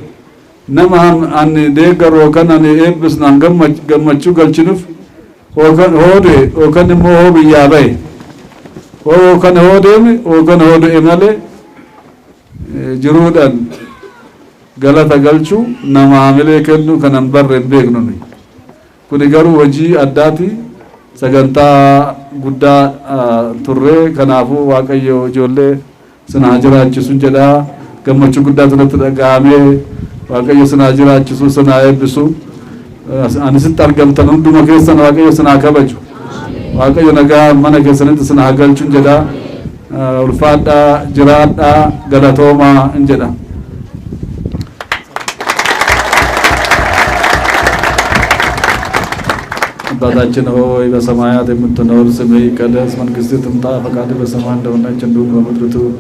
nama ani deeggaroo kanan eebbisnaan gammachuu galchinuuf hoode yookaan immoo hoo biyyaa bahe yookaan hoodeeme yookaan hoodee malee jiruudhaan galata galchuu nama hamilee kennu kanan barre beeknu. Kuni garuu hojii addaati sagantaa guddaa turree kanaafuu Waaqayyo ijoollee sinaa jiraachisu jedha. Gammachuu guddaa tunatti dhaga'amee Waaqayyo sinaa jiraachisu sinaa eebbisu anisitti argamtan hunduma keessan Waaqayyo sinaa kabaju. Waaqayyo nagaa mana keessanitti sinaa galchu jedha. Ulfaadhaa jiraadhaa galatoomaa jedha. አባታችን ሆይ በሰማያት የምትኖር ስምህ ይቀደስ፣ መንግስትህ ትምጣ፣ ፈቃድህ በሰማይ እንደሆነች እንዲሁም በምድር ትሁን።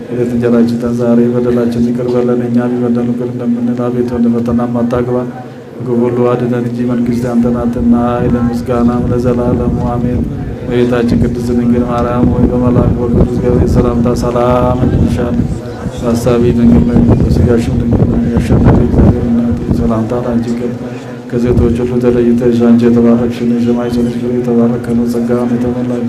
የዕለት እንጀራችንን ዛሬ በደላችንን ይቅር በለን እኛም የበደሉንን ይቅር እንደምንል፣ አቤቱ ወደ ፈተናም አታግባን ከክፉ ሁሉ አድነን እንጂ መንግሥት ያንተ ናትና ኃይል ምስጋናም ለዘላለሙ አሜን። እመቤታችን ቅድስት ድንግል ማርያም ሆይ በመልአኩ በቅዱስ ገብርኤል ሰላምታ ሰላም እንልሻለን። በሐሳብሽ ድንግል ነሽ፣ በሥጋሽም ድንግል ነሽ። የአሸናፊ እግዚአብሔር እናት ሰላምታ ላንቺ ይገባል። ከሴቶች ሁሉ ተለይተሽ አንቺ የተባረክሽ ነሽ፣ የማኅፀንሽ ፍሬ የተባረከ ነው። ጸጋን የተመላሽ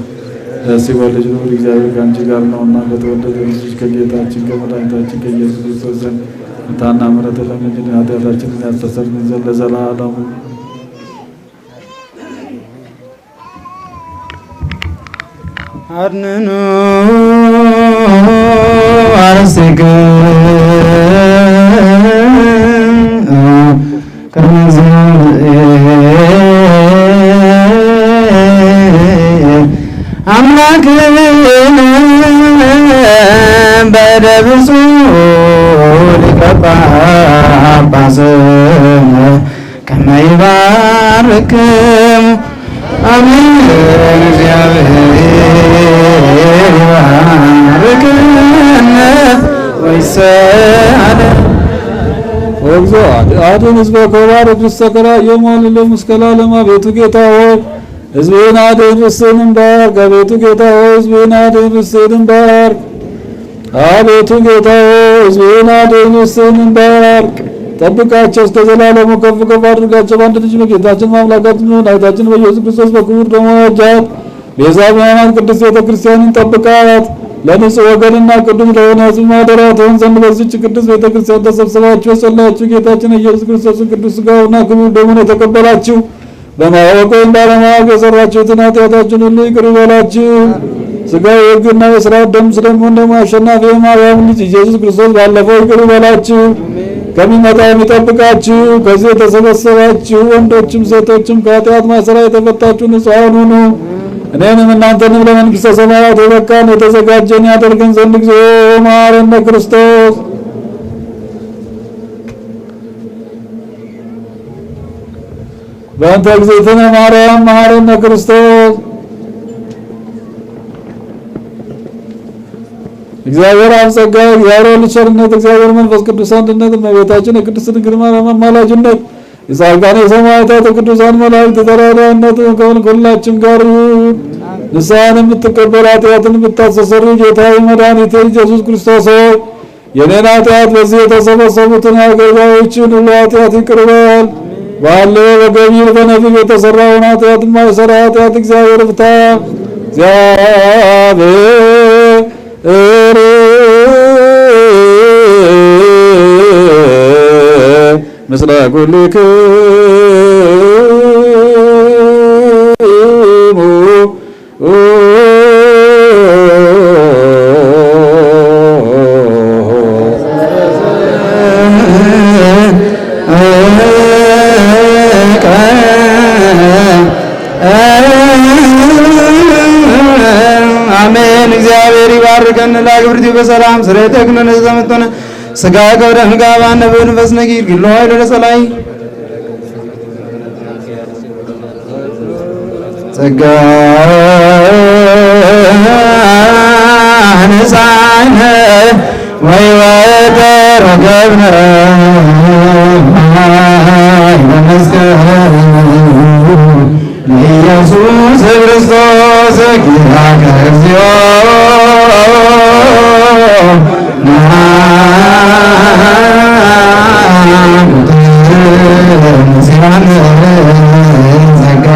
ደስ ይበልሽ፣ ልዑል እግዚአብሔር ከአንቺ ጋር ነውና ከተወደደ ልጅሽ ከጌታችን ከመድኃኒታችን ከኢየሱስ ክርስቶስ ዘንድ ይቅርታና ምሕረትን ለምኝልን ኃጢአታችንን ያስተሰርይልን ዘንድ ለዘላለሙ አድኅኑ አምላክን በደብፁ ሊቀ ጳጳስ ከመ ይባርክሙ አሜን። እግዚአብሔር ይባርክነ ወይሰአለን እግዚኦ አድን ሕዝበከ ወባርክ ርስተከ የሞልለ ምስከላለም። አቤቱ ጌታ ሆይ ሕዝብህን አድን፣ ርስትህንም ባርክ። አቤቱ ጌታ ሆይ ሕዝብህን አድን፣ ርስትህንም ባርክ። አቤቱ ጌታ ሆይ ሕዝብህን አድን፣ ርስትህንም ባርክ። ጠብቃቸው እስከ ዘላለሙ ከፍ ከፍ አድርጋቸው። በአንድ ልጅ በጌታችን በአምላካችን በመድኃኒታችን በኢየሱስ ክርስቶስ በክቡር ደሙ ዋጃት። ቤዛ በሆናት ቅድስት ቤተ ክርስቲያንን ጠብቃት። ለንጹሕ ወገንና ቅዱስ ለሆነ ሕዝብ ማደሪያ ትሆን ዘንድ በዚህች ቅድስት ቤተ ክርስቲያን ተሰብስባችሁ የጸለያችሁ ጌታችን ኢየሱስ ክርስቶስን ቅዱስ ሥጋውና ክቡር ደሙን የተቀበላችሁ በማወቅ ወይም ባለማወቅ የሰራችሁትን ኃጢአታችሁን ሁሉ ይቅር ይበላችሁ። ሥጋው የሕግና የሥርዓት ደም ስለሚሆን ደግሞ አሸናፊ የማርያም ልጅ ኢየሱስ ክርስቶስ ባለፈው ይቅር ይበላችሁ፣ ከሚመጣ የሚጠብቃችሁ። ከዚህ የተሰበሰባችሁ ወንዶችም ሴቶችም ከኃጢአት ማሰሪያ የተፈታችሁ ንጹሐን ሁኑ። እኔንም እናንተንም ለመንግሥተ ሰማያት የበቃን የተዘጋጀን ያደርገን ዘንድ እግዚኦ መሐረነ ክርስቶስ። በእንተ እግዝእትነ ማርያም መሐረነ ክርስቶስ። እግዚአብሔር አብ ጸጋ፣ እግዚአብሔር ወልድ ቸርነት፣ እግዚአብሔር መንፈስ ቅዱስ አንድነት፣ እመቤታችን የቅድስት ድንግል ማርያም አማላጅነት፣ የጻድቃን የሰማዕታት የቅዱሳን መላእክት ተራዳኢነት ከሁላችን ጋር ይሁን። ንስሐን የምትቀበል ኃጢአትን የምታስተሰርይ ጌታዬ መድኃኒቴ ኢየሱስ ክርስቶስ ሆይ የኔን ኃጢአት በዚህ የተሰበሰቡትን አገልጋዮችን ሁሉ ኃጢአት ይቅር በል። ባለው በገቢር በነቢብ የተሰራውን ኃጢአት የማይሰራ ኃጢአት እግዚአብሔር ፍታ። እግዚአብሔር ምስለ ኩልክሙ አሜን። እግዚአብሔር ይባርከን። ለአግብርቲ በሰላም ስሬተ ክነነ ዘመተነ ስጋ ገብረን ጋባነ በመንፈስ ነጊር ግሎ ኃይል ለሰላይ ጸጋ ነሳነ ወይ ወተረ ኢየሱስ ክርስቶስ ኪራከ እግዚኦ ሲራን ዘጋ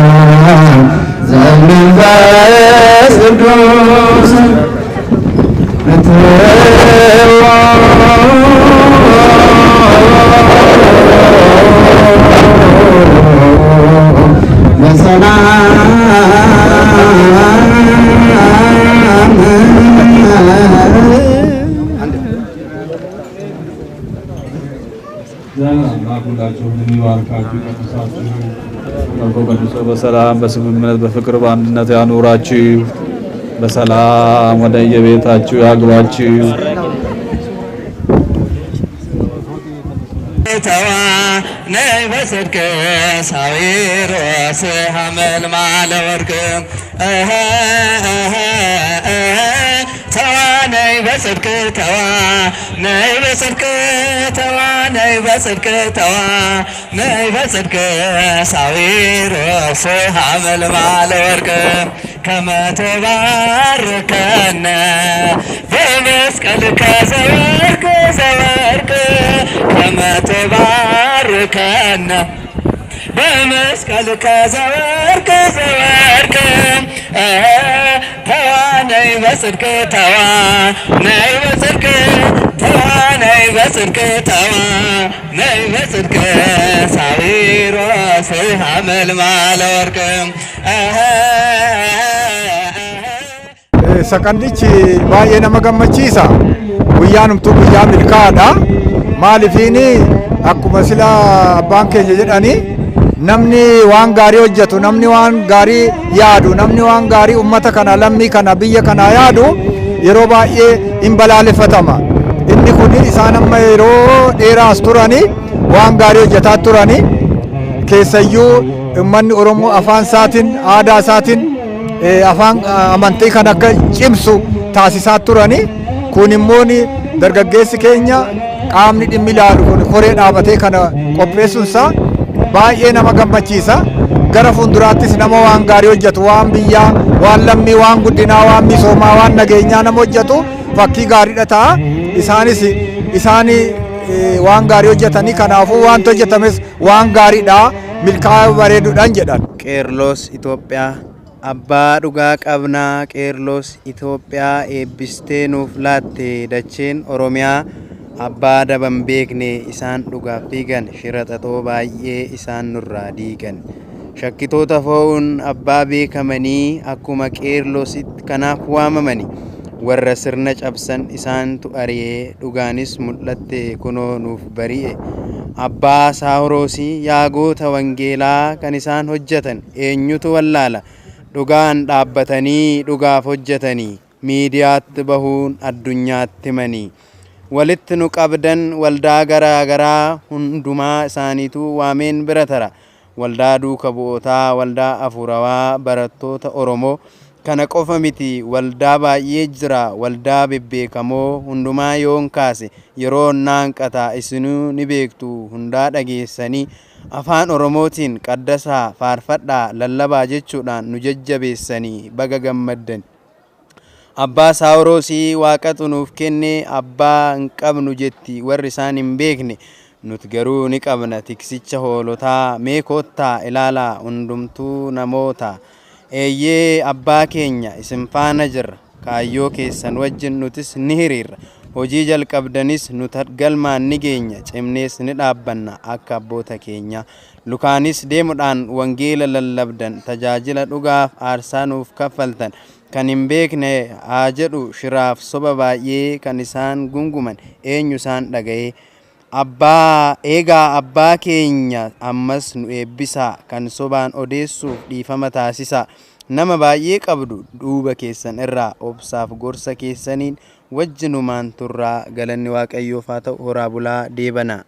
ዘመንፈስ ቅዱስ በሰላም በስምምነት በፍቅር በአንድነት ያኑራችሁ። በሰላም ወደ የቤታችሁ ያግባችሁ። ነይ በጽድቅ ሳዊሮስ ሐመልማለ ወርቅ ተዋ ነይ በጽድቅ ተዋ ነይ በጽድቅ ተዋ ነይ በጽድቅ ተዋ ነይ በጽድቅ ሳዊሮስ ሐመልማለ ወርቅ ከመ ትባርከነ በመስቀልከ ዘወርቅ ዘወርቅ ከመ ትባርከነ በመስቀልከ ዘወርቅ ዘወርቅ ተዋ ነይ በጽድቅ ተዋ ነይ በጽድቅ ተዋ ነይ በጽድቅ ተዋ ነይ በጽድቅ ሳዊሮስ ሐመልማለ ወርቅ sakandichi baay'ee nama gammachiisa guyyaanumtuu guyyaa milkaa'aadha maalifiini akkuma sila abbaan keenya jedhani namni waan gaarii hojjetu namni waan gaarii yaadu namni waan gaarii ummata kana lammii kana biyya kana yaadu yeroo baay'ee hin balaaleffatama inni kun isaan amma yeroo dheeraas turani waan gaarii hojjetaa turani keessayyuu ummanni Oromoo afaan isaatiin aadaa isaatiin afaan amantii kan akka cimsu taasisaa turani kun immoo dargaggeessi keenya qaamni dhimmi ilaalu kun koree dhaabatee kana qopheessuunsaa baay'ee nama gammachiisa gara fuulduraattis nama waan gaarii hojjetu waan biyyaa waan lammii waan guddinaa waan misoomaa waan nageenyaa nama hojjetu fakkii gaariidha ta'a isaan waan gaarii hojjetanii kanaafuu waan hojjetames waan gaariidha milkaa'aa bareeduudhaan jedhan qeerlos Itoophiyaa abbaa dhugaa qabnaa qeerlos Itoophiyaa eebbistee nuuf laatte dacheen Oromiyaa abbaa daban beekne isaan dhugaaf fiigan shira xaxoo baay'ee isaan nurraa diigan shakkitoota fo'uun abbaa beekamanii akkuma qeerlositti kanaaf waamamanii warra sirna cabsan isaantu ari'ee dhugaanis mul'atte kunoo nuuf bari'e abbaa saawuroosii yaagoota wangeelaa kan isaan hojjetan eenyutu wallaala dhugaan dhaabbatanii dhugaaf hojjetanii miidiyaatti bahuun addunyaatti himanii walitti nu qabdan waldaa garaa garaa hundumaa isaaniitu waameen bira tara waldaa duuka bu'ootaa waldaa afuurawaa barattoota Oromoo kana qofa miti waldaa baay'ee jira waldaa bebbeekamoo hundumaa yoon kaase yeroo naanqataa isinuu ni beektu hundaa dhageessanii afaan Oromootiin qaddasaa faarfadhaa lallabaa jechuudhaan nu jajjabeessanii baga gammaddan abbaa saawuroosii waaqatu nuuf kenne abbaa hin qabnu jetti warri isaan hin beekne nuti garuu ni qabna tiksicha hoolotaa mee koottaa ilaalaa hundumtuu namoota eeyyee abbaa keenya isin faana jirra kaayyoo keessan wajjin nutis ni hiriirra hojii jalqabdanis nuti galmaan ni geenya cimnees ni dhaabbanna akka abboota keenya lukaanis deemuudhaan wangeela lallabdan tajaajila dhugaaf aarsaa nuuf kaffaltan kan hin beekne haa jedhu shiraaf soba baay'ee kan isaan gunguman eenyu isaan dhaga'ee abbaa eegaa abbaa keenya ammas nu eebbisaa kan sobaan odeessuuf dhiifama taasisaa nama baay'ee qabdu duuba keessan irraa obsaaf gorsa keessaniin wajjinumaan turraa galanni waaqayyoof haa ta'u horaa bulaa deebanaa